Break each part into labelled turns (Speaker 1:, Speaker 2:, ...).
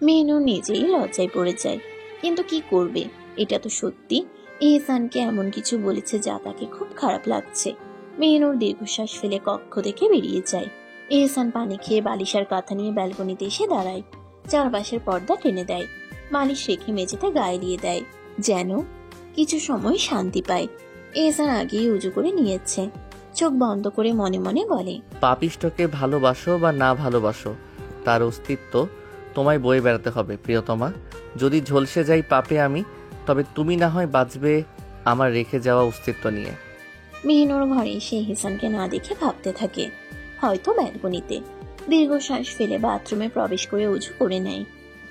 Speaker 1: মেহনুর নিজেই লজ্জায় পড়ে যায়, কিন্তু কি করবে, এটা তো সত্যি। এহসানকে এমন কিছু বলেছে যা তাকে খুব খারাপ লাগছে। মেহনুর দীর্ঘশ্বাস ফেলে কক্ষ থেকে বেরিয়ে যায়। এহসান পানি খেয়ে বালিশের কাঁথা নিয়ে ব্যালকনিতে এসে দাঁড়ায়। চারপাশের পর্দা টেনে দেয়, মালিশ রেখে মেঝেতে গায়ে দিয়ে দেয়, যেন কিছু সময় শান্তি পায়। এহসান আগেই উজু করে নিয়েছে, চোখ বন্ধ করে মনে মনে বলে,
Speaker 2: পাপিষ্ঠকে ভালোবাসো বা না ভালোবাসো, তার অস্তিত্ব তোমায় বয়ে বেড়াতে হবে প্রিয়তমা। যদি ঝলসে যাই পাপে আমি, তবে তুমি না হয় বাঁচবে আমার রেখে যাওয়া অস্তিত্ব নিয়ে।
Speaker 1: মেহনুর ঘরে এসে এহসানকে না দেখে ভাবতে থাকে, হয়তো ব্যালকনিতে। দীর্ঘশ্বাস ফেলে বাথরুমে প্রবেশ করে উজু করে নেয়।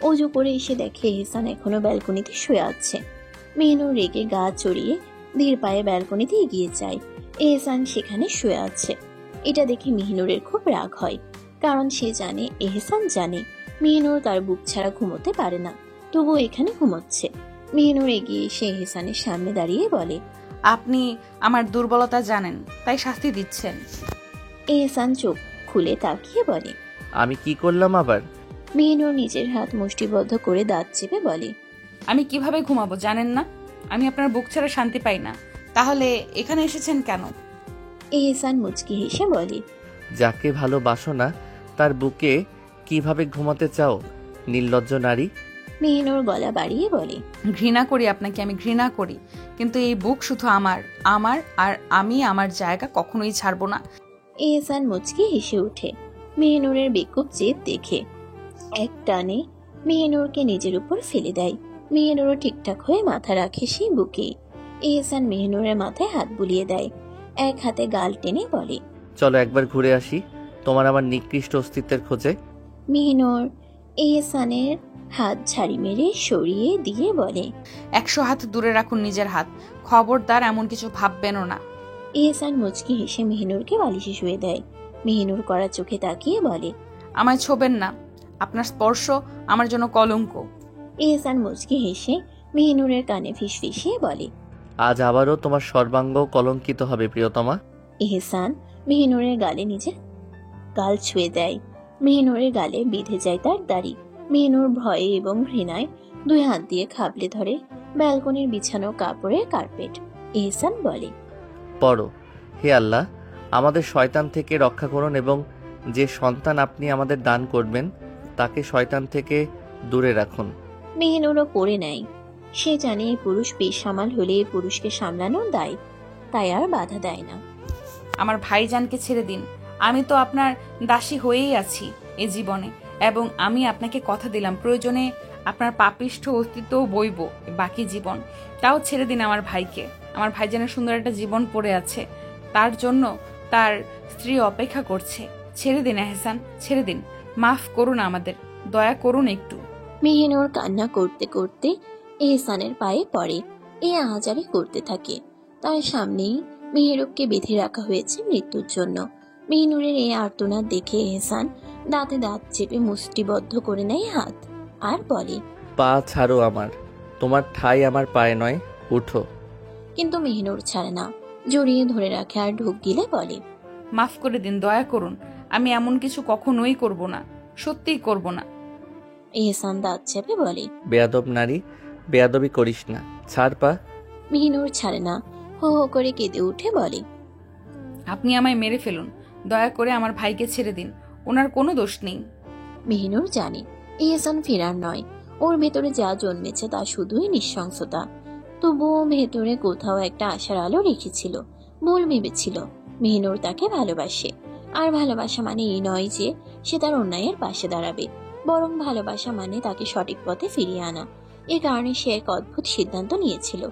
Speaker 1: উজু করে এসে দেখে এহসান এখনো ব্যালকনিতে শুয়ে আছে। মেহনুর রেগে গা চড়িয়ে ধীর পায়ে ব্যালকনিতে এগিয়ে যায়। এহসান সেখানে শুয়ে আছে। এটা দেখে মেহনুরের খুব রাগ হয়, কারণ সে জানে, এহসান জানে মেহনুর তার বুক ছাড়া ঘুমোতে পারে না, তবুও এখানে ঘুমোচ্ছে। মেহনুর এগিয়ে এসে এহসানের সামনে দাঁড়িয়ে বলে,
Speaker 3: আপনি আমার দুর্বলতা জানেন, তাই শাস্তি দিচ্ছেন।
Speaker 1: এহসান চোখ খুলে তাকিয়ে বলে,
Speaker 2: আমি কি করলাম আবার?
Speaker 1: মেহনুর নিজের হাত মুষ্টিবদ্ধ করে দাঁত চেপে বলে,
Speaker 3: আমি কিভাবে ঘুমাবো জানেন না? আমি আপনার বুক ছাড়া শান্তি পাই না। তাহলে এখানে এসেছেন কেন?
Speaker 1: এহসান মুচকি হেসে বলে,
Speaker 2: যাকে ভালোবাসো না তার বুকে কিভাবে ঘুমাতে চাও, নির্লজ্জ নারী?
Speaker 1: মেহনুর গলা বাড়িয়ে বলে,
Speaker 3: ঘৃণা করি আপনাকে, আমি ঘৃণা করি, কিন্তু এই বুক শুধু আমার, আমার আর আমি আমার জায়গা কখনোই ছাড়বো না।
Speaker 1: এহসান মুচকি হেসে ওঠে মেহনুরের বেকুব জেদ দেখে। এক টানে মেহনুরকে নিজের উপর ফেলে দেয়। মেহনুরও ঠিকঠাক হয়ে মাথা রাখে সেই বুকে। এহসান মেহনুরের মাথায় হাত বুলিয়ে দেয়, এক হাতে গাল টেনে বলে,
Speaker 2: চলো একবার ঘুরে আসি তোমার আমার নিকৃষ্ট অস্তিত্বের খোঁজে।
Speaker 1: মেহনুর এহসানের হাত ঝাড়ি মেরে সরিয়ে দিয়ে বলে,
Speaker 3: 100 হাত দূরে রাখুন নিজের হাত, খবরদার এমন কিছু ভাববেনও না।
Speaker 1: এহসান মুচকি হেসে মেহনুরকে বালিশে শুয়ে দেয়। মেহনুর কড়া চোখে তাকিয়ে বলে,
Speaker 3: আমায় ছোবেন না, আপনার স্পর্শ আমার জন্য কলঙ্ক।
Speaker 1: এহসান মুচকি হেসে মেহনুরের কানে ফিসফিসিয়ে বলে,
Speaker 2: আজ আবারও তোমার সর্বাঙ্গ কলঙ্কিত হবে প্রিয়তমা।
Speaker 1: এহসান মেহনুরের গালে নিজের গাল ছুঁয়ে দেয়। মেহনুরের গালে বিঁধে যায় তার দাড়ি। মেহনুর ভয়ে এবং ঘৃণায় 2 হাত দিয়ে খাবলে ধরে ব্যালকনির বিছানো কাপড়ের কার্পেট। এহসান বলে,
Speaker 2: পড়ো, হে আল্লাহ, আমাদের শয়তান থেকে রক্ষা করুন এবং যে সন্তান আপনি আমাদের দান করবেন তাকে শয়তান থেকে দূরে রাখুন।
Speaker 1: মেহনুরও পড়ে নেয়। সে জানে এই পুরুষ বেসামাল হলে এই পুরুষকে সামলানো দায়, তাই আর বাধা দেয় না।
Speaker 3: আমার ভাইজানকে ছেড়ে দিন, আমি তো আপনার দাসী হয়েই আছি এ জীবনে, এবং আমি আপনাকে কথা দিলাম প্রয়োজনে আপনার পাপিষ্ঠ অস্তিত্বও বইব বাকি জীবন। তাও ছেড়ে দিন আমার ভাইকে। আমার ভাইজানের সুন্দর একটা জীবন পড়ে আছে, তার জন্য তার স্ত্রী অপেক্ষা করছে। ছেড়ে দিন এহসান, ছেড়ে দিন, মাফ করুন আমাদের, দয়া করুন একটু।
Speaker 1: মেহনুর কান্না করতে করতে এহসানের পায়ে পড়ে। এ আহাজারি করতে থাকে। তার সামনেই মেহেরুবকে বেঁধে রাখা হয়েছে মৃত্যুর জন্য। মেহনুরের এই আর্তনাদ দেখে এহসান দাঁতে দাঁত চেপে মুষ্টিবদ্ধ করে নেয় হাত, আর বলে,
Speaker 2: পা ছাড়ো আমার, তোমার ঠাঁই আমার পায়ে নয়, উঠো।
Speaker 1: কিন্তু মেহনুর ছাড়ে না, জড়িয়ে ধরে রাখে আর ঢোক গিলে বলে,
Speaker 3: মাফ করে দিন, দয়া করুন, আমি এমন কিছু কখনোই করব না, সত্যিই করব না।
Speaker 1: এহসান দাঁত চেপে বলে,
Speaker 2: বেয়াদব নারী, বেয়াদবি করিস না, ছাড় পা।
Speaker 1: মেহনুর ছাড়ে না, হো হো করে কেঁদে উঠে বলে,
Speaker 3: আপনি আমায় মেরে ফেলুন, দয়া করে আমার ভাইকে ছেড়ে দিন, ওনার কোনো দোষ নেই।
Speaker 1: মেহনুর জানে এহসান ফেরার নয়, ওর ভেতরে যা জন্মেছে তা শুধুই নৃশংসতা। তবুও ভেতরে কোথাও একটা আশার আলো রেখেছিল। ভুল ভেবেছিল মেহনুর তাকে ভালোবাসে, আর ভালোবাসা মানে এই নয় যে সে তার অন্যায়ের পাশে দাঁড়াবে, বরং ভালোবাসা মানে তাকে সঠিক পথে ফিরিয়ে আনা। এ কারণে সে এক অদ্ভুত সিদ্ধান্ত নিয়েছিল।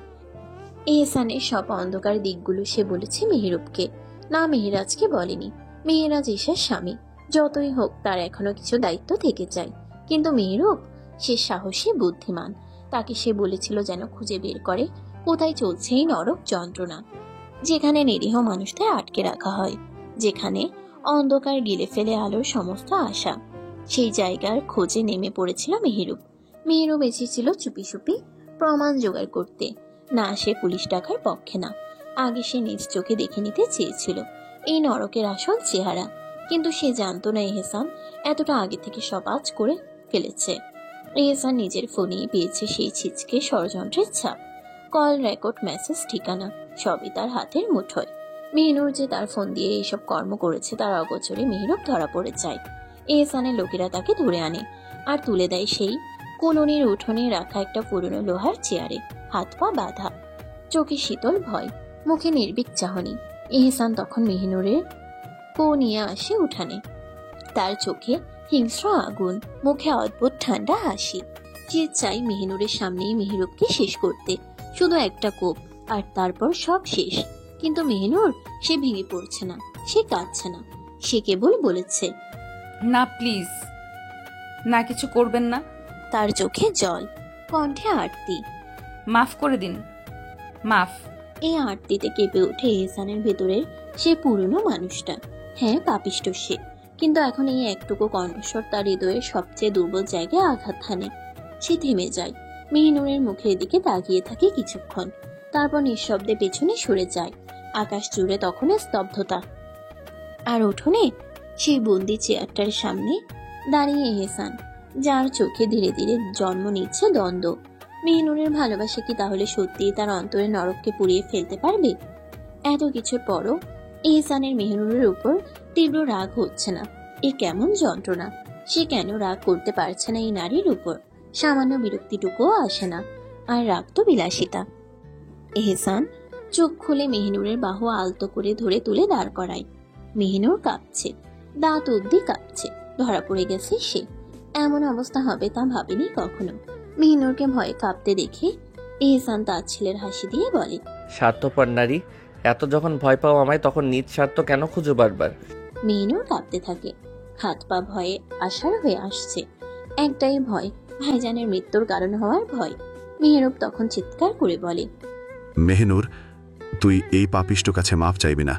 Speaker 1: এহসানের সব অন্ধকার দিকগুলো সে বলেছে মেহেরুবকে, না মেহেরাজকে বলেনি। মেহেরাজ ঈশার স্বামী, যতই হোক তার এখনো কিছু দায়িত্ব থেকে যায়। কিন্তু মেহেরুব, সে সাহসী, বুদ্ধিমান। তাকে সে বলেছিল যেন খুঁজে বের করে কোথায় চলছে এই নরক যন্ত্রণা, যেখানে নিরীহ মানুষদের আটকে রাখা হয়, যেখানে অন্ধকার গিলে ফেলে আলোর সমস্ত আশা। সেই জায়গার খোঁজে নেমে পড়েছিল মেহেরুব। মেহেরুব এসেছিল চুপি চুপি প্রমাণ জোগাড় করতে। না, সে পুলিশ ডাকার পক্ষে না। আগে সে নিজ চোখে দেখে নিতে চেয়েছিল এই নরকের আসল চেহারা, কিন্তু সে জানতো না এহসান এতটা আগে থেকে সব আজ করে ফেলেছে। এহসান নিজের ফোনেই পেয়েছে সেই ছিচকে ষড়যন্ত্রের ছাপ। কল রেকর্ড, মেসেজ, ঠিকানা সবই তার হাতের মুঠোয়। মেহনুর যে তার ফোন দিয়ে এইসব কর্ম করেছে তার অগোচরে মেহরুব ধরা পড়ে যায়। এহসানের লোকেরা তাকে ধরে আনে আর তুলে দেয় সেই কলোনির উঠোনে রাখা একটা পুরনো লোহার চেয়ারে, হাত পা বাঁধা, চোখে শীতল ভয়, মুখে নির্বিক চাহনি। এহসান তখন মেহনুরের নিয়ে আসে উঠানে। তার চোখে হিংস্র আগুন, মুখে অদ্ভুত ঠান্ডা হাসি। যে চাই মেহনুরের সামনেই মেহরুবকে শেষ করতে, শুধু একটা কোপ আর তারপর সব শেষ। কিন্তু মেহনুর সে ভেঙে পড়ছে না, সে কাঁদছে না, সে কেবল বলেছে,
Speaker 3: না প্লিজ, না কিছু করবেন না।
Speaker 1: তার চোখে জল, কণ্ঠে আরতি।
Speaker 3: মাফ করে দিন, মাফ।
Speaker 1: এই আরতিতে কেঁপে ওঠে এহসানের ভেতরের সে পুরনো মানুষটা। হ্যাঁ, পাপিষ্ট সে, কিন্তু এখন এই একটুকু কণ্ঠস্বর তার হৃদয়ের সবচেয়ে দুর্বল জায়গায় আঘাত হানে। সে থেমে যায়, মেহনুরের মুখের দিকে তাকিয়ে থাকে কিছুক্ষণ, তারপর নিঃশব্দে পেছনে সরে যায়। আকাশ জুড়ে তখন স্তব্ধতা। আর উঠোনে সেই বন্দি চেয়ারটার সামনে দাঁড়িয়ে এহসান, যার চোখে ধীরে ধীরে জন্ম নিচ্ছে দ্বন্দ্ব। মেহনুরের ভালোবাসা কি তাহলে সত্যিই তার অন্তরে নরককে পুড়িয়ে ফেলতে পারবে? এত কিছুর পরও এহসানের মেহনুরের উপর তীব্র রাগ হচ্ছে না। এ কেমন যন্ত্রণা! সে কেন রাগ করতে পারছে না এই নারীর উপর? সামান্য বিরক্তিটুকুও আসে না। আর রাগ তো বিলাসিতা। এহসান চোখ খুলে মেহনুরের বাহু আলতো করে ধরে তুলে দাঁড় করায়। মেহনুর কাঁপছে, দাঁত অব্দি কাঁপছে। ধরা পড়ে গেছে সে। এমন অবস্থা হবে তা ভাবেনি কখনো। মেহনুরকে ভয়ে কাঁপতে দেখে এহসান তার ছেলের হাসি দিয়ে বলে,
Speaker 2: স্বার্থপর নারী, এত যখন ভয় পাও আমায়, তখন নিজ স্বার্থ কেন খুঁজো বারবার?
Speaker 1: মেহনুর কাঁপতে থাকে, হাত পা ভয়ে আশার হয়ে আসছে। একটাই ভয়, ভাইজানের মৃত্যুর কারণ হওয়ার ভয়। মেহরুব তখন চিৎকার করে বলে,
Speaker 4: মেহনুর, তুই এই পাপিষ্ট কাছে মাপ চাইবি না।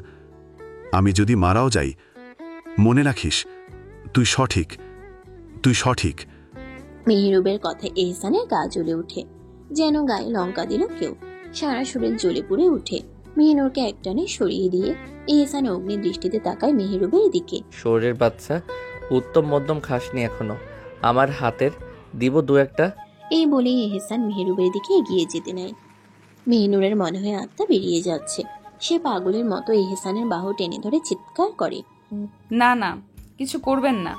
Speaker 4: আমি যদি মারাও যাই, মনে রাখিস তুই সঠিক, তুই সঠিক।
Speaker 1: মেহরুবের কথায় এহসানের গা জ্বলে ওঠে, যেন গায়ে লঙ্কা দিল কেউ। সারা শরীর জ্বলে পুড়ে উঠে। মেহনুরকে একটানে সরিয়ে দিয়ে এহসান অগ্নি দৃষ্টিতে তাকায় মেহরুবের দিকে।
Speaker 2: শোরের বাচ্চা, উত্তম মধ্যম খাসনি এখনো। আমার হাতের দিব দু একটা।
Speaker 1: এই বলেই এহসান মেহরুবের দিকে এগিয়ে যেতে নেয়। মেহনুরের মনে হয় আত্মা বেরিয়ে যাচ্ছে। সে পাগলের মতো এহসানের বাহু টেনে ধরে চিৎকার করে,
Speaker 3: না না, কিছু করবেন না।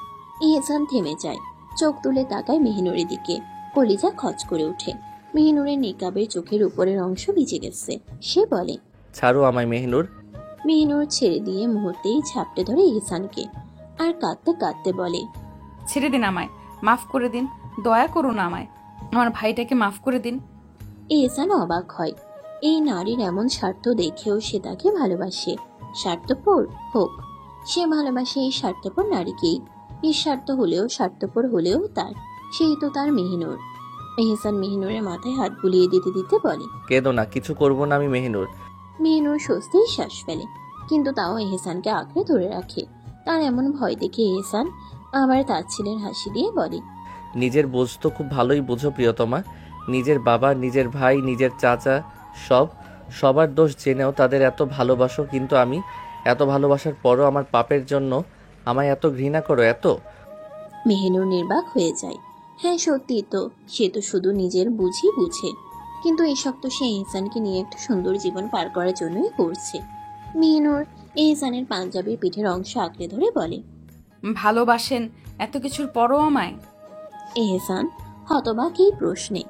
Speaker 1: এহসান থেমে যায়, চোখ তুলে তাকায় মেহনুরের দিকে। কলিজা খচ করে ওঠে। মেহনুরের নিকাবের চোখের উপরের অংশ ভিজে গেছে। সে বলে,
Speaker 2: ছাড়ো আমায় মেহনুর।
Speaker 1: মেহনুর ছেড়ে দিয়ে মুহূর্তেই ঝাপটে ধরে এহসানকে, আর কাঁদতে কাঁদতে বলে,
Speaker 3: ছেড়ে দিন আমায়, মাফ করে দিন, দয়া করুন আমায়, আমার ভাইটাকে মাফ করে দিন।
Speaker 1: এহসান অবাক হয়। এই নারীর এমন স্বার্থ দেখেও সে তাকে ভালোবাসে। স্বার্থপর হোক, সে ভালোবাসে এই স্বার্থপর নারীকেই। নিঃস্বার্থ হলেও স্বার্থপর হলেও তার, সেই তো তার মেহনুর। এহসান মেহনুরের মাথায় হাত বুলিয়ে দিতে দিতে বলে,
Speaker 2: কেঁদো না, কিছু করবো না আমি মেহনুর।
Speaker 1: মেহনুর স্বস্তির শ্বাস ফেলে, কিন্তু তাও এহসানকে আঁকড়ে ধরে রাখে। তার এমন ভয় দেখে এহসান আবার তার ছেলের হাসি দিয়ে বলে,
Speaker 2: নিজের বোঝ তো খুব ভালোই বুঝো প্রিয়তমা। নিজের বাবা, নিজের ভাই, নিজের চাচা, সবার দোষ জেনেও তাদের এত ভালোবাসো, কিন্তু আমি এত ভালোবাসার পরও আমার পাপের জন্য আমায় এত ঘৃণা করো, এত।
Speaker 1: মেহনুর নির্বাক হয়ে যায়। হ্যাঁ সত্যি তো, সে তো শুধু নিজের বুঝি বুঝে, কিন্তু এসব তো সে এহসানকে নিয়ে একটা সুন্দর জীবন পার করার জন্যই করছে। মেহনুর এহসানের পাঞ্জাবির পিঠের অংশ আঁকড়ে ধরে বলে,
Speaker 3: ভালোবাসেন এত কিছুর পরও আমায়?
Speaker 1: এহসান হতবাক এই প্রশ্নে।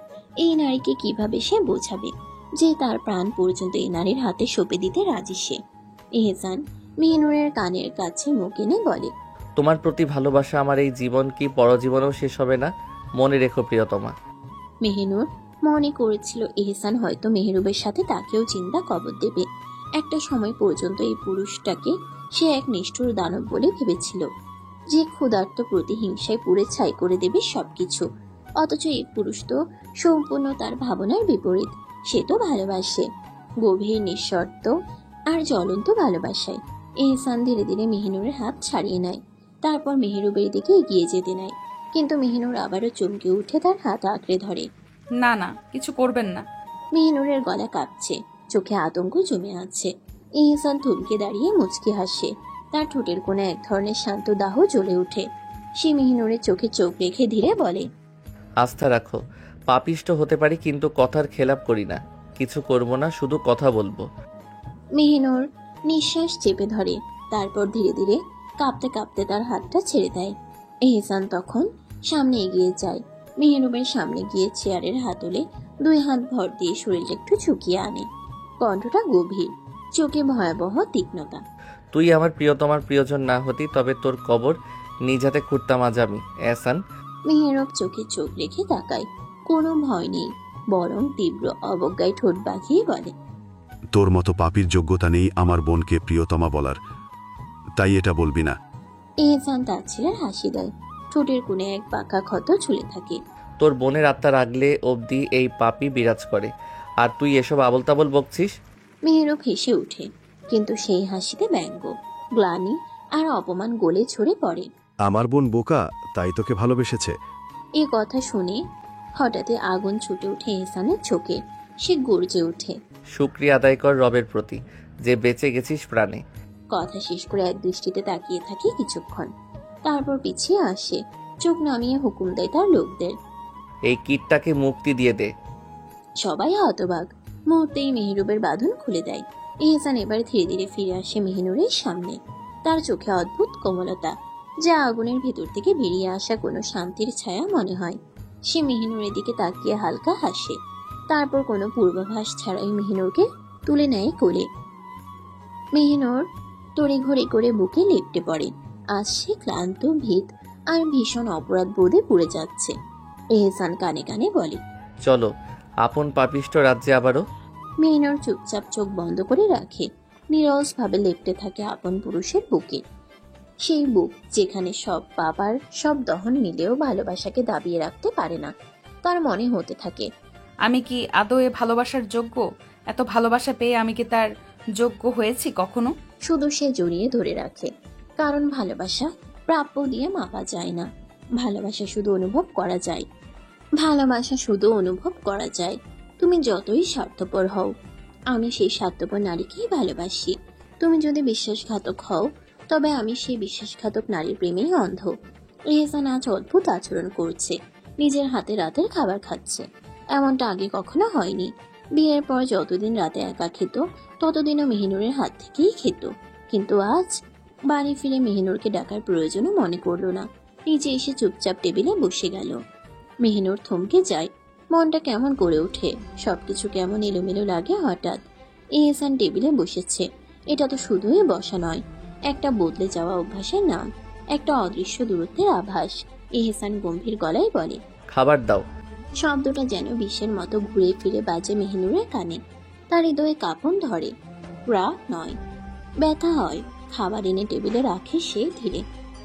Speaker 1: এই নারীকে কিভাবে সে বোঝাবে যে তার প্রাণ পর্যন্ত এই নারীর হাতে সঁপে দিতে রাজি সে? এহসান মেহনুরের কানের কাছে মুখ এনে বলে,
Speaker 2: তোমার প্রতি ভালোবাসা আমার এই জীবন কি পরজীবনেও শেষ হবে না, মনে রেখো প্রিয়তমা।
Speaker 1: মেহনুর মনে করেছিল এহসান হয়তো মেহরুবের সাথে তাকেও চিন্তা কবর দেবে। একটা সময় পর্যন্ত এই পুরুষটাকে সে এক নিষ্ঠুর দানব বলে ভেবেছিল, যে ক্ষুধার্ত প্রতিহিংসায় পুড়ে ছাই করে দেবে সবকিছু। অথচ এই পুরুষ তো সম্পূর্ণ তার ভাবনার বিপরীত। সে তো ভালোবাসে, গভীর নিঃশর্ত আর জ্বলন্ত ভালোবাসায়। এহসান ধীরে ধীরে মেহনুরের হাত ছাড়িয়ে নেয়, তারপর মেহরুবের দিকে এগিয়ে যেতে নেয়। কিন্তু মেহনুর আবারও চমকে উঠে তার হাত আঁকড়ে ধরে।
Speaker 3: না না, কিছু করবেন না।
Speaker 1: মেহনুরের গলা কাঁপছে, চোখে আতঙ্ক জমে আছে। এহসান থমকে দাঁড়িয়ে মুচকি হাসে। তার ঠোঁটের কোণে এক ধরনের শান্ত দাহ জ্বলে ওঠে। সে মেহনুরের চোখে চোখ রেখে ধীরে বলে,
Speaker 2: আস্থা রাখো। পাপিষ্ট হতে পারি কিন্তু কথার খেলাপ করি না। কিছু করব না, শুধু কথা বলবো।
Speaker 1: মেহিনুর নিঃশ্বাস চেপে ধরে, তারপর ধীরে ধীরে কাঁপতে কাঁপতে তার হাতটা ছেড়ে দেয়। এহসান তখন সামনে এগিয়ে যায়, মেহরুবের সামনে গিয়ে চেয়ারের হাতলে 2 হাত ভর দিয়ে শরীরটা একটু ঝুঁকিয়ে আনে। কণ্ঠটা গভীর, চোখে ভয়াবহ তীক্ষ্ণতা।
Speaker 2: তুই আমার প্রিয়তমার প্রিয়জন না হতি তবে তোর কবর নিজ হাতে খুঁড়তাম আজ আমি, এহসান।
Speaker 1: মেহেরব চোখে চোখ রেখে তাকায়, কোনো ভয় নেই, বরং তীব্র অবজ্ঞায় ঠোঁট বাঁকিয়ে বলে,
Speaker 4: তোর মতো পাপীর যোগ্যতা নেই আমার বোনকে প্রিয়তমা বলার, তাই এটা বলবি না।
Speaker 1: এহসান তার ছেলে হাসি দেয়, ঠোঁটের কোণে এক পাকা ক্ষত ঝুলে থাকে।
Speaker 2: তোর বোনের আত্মা রাগলে অবধি এই পাপই বিরাজ করে, আর তুই এসব আবল তাবল বকছিস।
Speaker 1: মেহেরব হেসে ওঠে, কিন্তু সেই হাসিতে ব্যঙ্গ, গ্লানি আর অপমান গলে ঝরে পড়ে।
Speaker 4: আমার বোন বোকা, তাই তোকে ভালোবেসেছে।
Speaker 1: এ কথা শুনে হঠাৎই আগুন ছুটে ওঠে এহসানের চোখে। সে গর্জে ওঠে।
Speaker 2: শুকরিয়া আদায় কর রবের প্রতি যে বেঁচে গেছিস প্রাণে।
Speaker 1: কথা শেষ করে এক দৃষ্টিতে তাকিয়ে থাকে কিছুক্ষণ, তারপর পিছিয়ে আসে, চোখ নামিয়ে হুকুম দেয় তার লোকদের,
Speaker 2: এই কীটটাকে মুক্তি দিয়ে দে।
Speaker 1: সবাই হতবাক। মুহূর্তেই মেহরুবের বাঁধন খুলে দেয়। এহসান এবার ধীরে ধীরে ফিরে আসে মেহিনুরের সামনে। তার চোখে অদ্ভুত কোমলতা, যা আগুনের ভেতর থেকে বেরিয়ে আসা কোনো শান্তির ছায়া মনে হয়। সে মেহিনুরের দিকে তাকিয়ে হালকা হাসে, তারপর কোনো পূর্বাভাস ছাড়াই মেহিনুরকে তুলে নেয় কোলে। মেহিনুর তড়ি ঘড়ি করে বুকে লেপ্টে পড়ে। আজ সে ক্লান্ত, ভীত আর ভীষণ অপরাধ বোধে পুড়ে যাচ্ছে। এহসান কানে কানে বলে,
Speaker 2: চলো আপন পাপিষ্ট রাজ্যে আবারও।
Speaker 1: মেহিনুর চুপচাপ চোখ বন্ধ করে রাখে, নীরস ভাবে লেপ্টে থাকে আপন পুরুষের বুকে। সেই বুক যেখানে সব পাপ আর সব দহন মিলেও ভালোবাসাকে দাবিয়ে রাখতে পারে না। তার মনে হতে থাকে,
Speaker 3: আমি কি আদৌ এ ভালোবাসার যোগ্য? এত ভালোবাসা পেয়ে আমি কি তার যোগ্য হয়েছি কখনো?
Speaker 1: শুধু সে জড়িয়ে ধরে রাখে, কারণ ভালোবাসা প্রাপ্য দিয়ে মাপা যায় না। ভালোবাসা শুধু অনুভব করা যায়। ভালোবাসা শুধু অনুভব করা যায়। তুমি যতই স্বার্থপর হও, আমি সেই স্বার্থপর নারীকেই ভালোবাসি। তুমি যদি বিশ্বাসঘাতক হও, তবে আমি সেই বিশ্বাসঘাতক নারীর প্রেমেই অন্ধ। এহসান আজ অদ্ভুত আচরণ করছে, নিজের হাতে রাতের খাবার খাচ্ছে। এমনটা আগে কখনো হয়নি। বিয়ের পর যতদিন রাতে একা খেত, ততদিনও মেহিনুরের হাত থেকেই খেত। কিন্তু আজ বাড়ি ফিরে মেহিনুরকে ডাকার প্রয়োজনও মনে করলো না। নিচে এসে চুপচাপ টেবিলে বসে গেল। মেহিনুর থমকে যায়, মনটা কেমন করে ওঠে, সবকিছু কেমন এলোমেলো লাগে হঠাৎ। এহসান টেবিলে বসেছে, এটা তো শুধুই বসা নয়, একটা বদলে যাওয়া অভ্যাসের নাম, একটা অদৃশ্য দূরত্বের আভাস। এহসান গম্ভীর গলায় বলে,
Speaker 2: খাবার দাও।
Speaker 1: শব্দটা যেন বিষের মতো ঘুরে ফিরে বাজে মেহিনুরের কানে। তার হৃদয়ে কাঁপন ধরে, রাগ নয়, ব্যথা হয়। খাবার এনে টেবিলে রাখে সে ধীরে,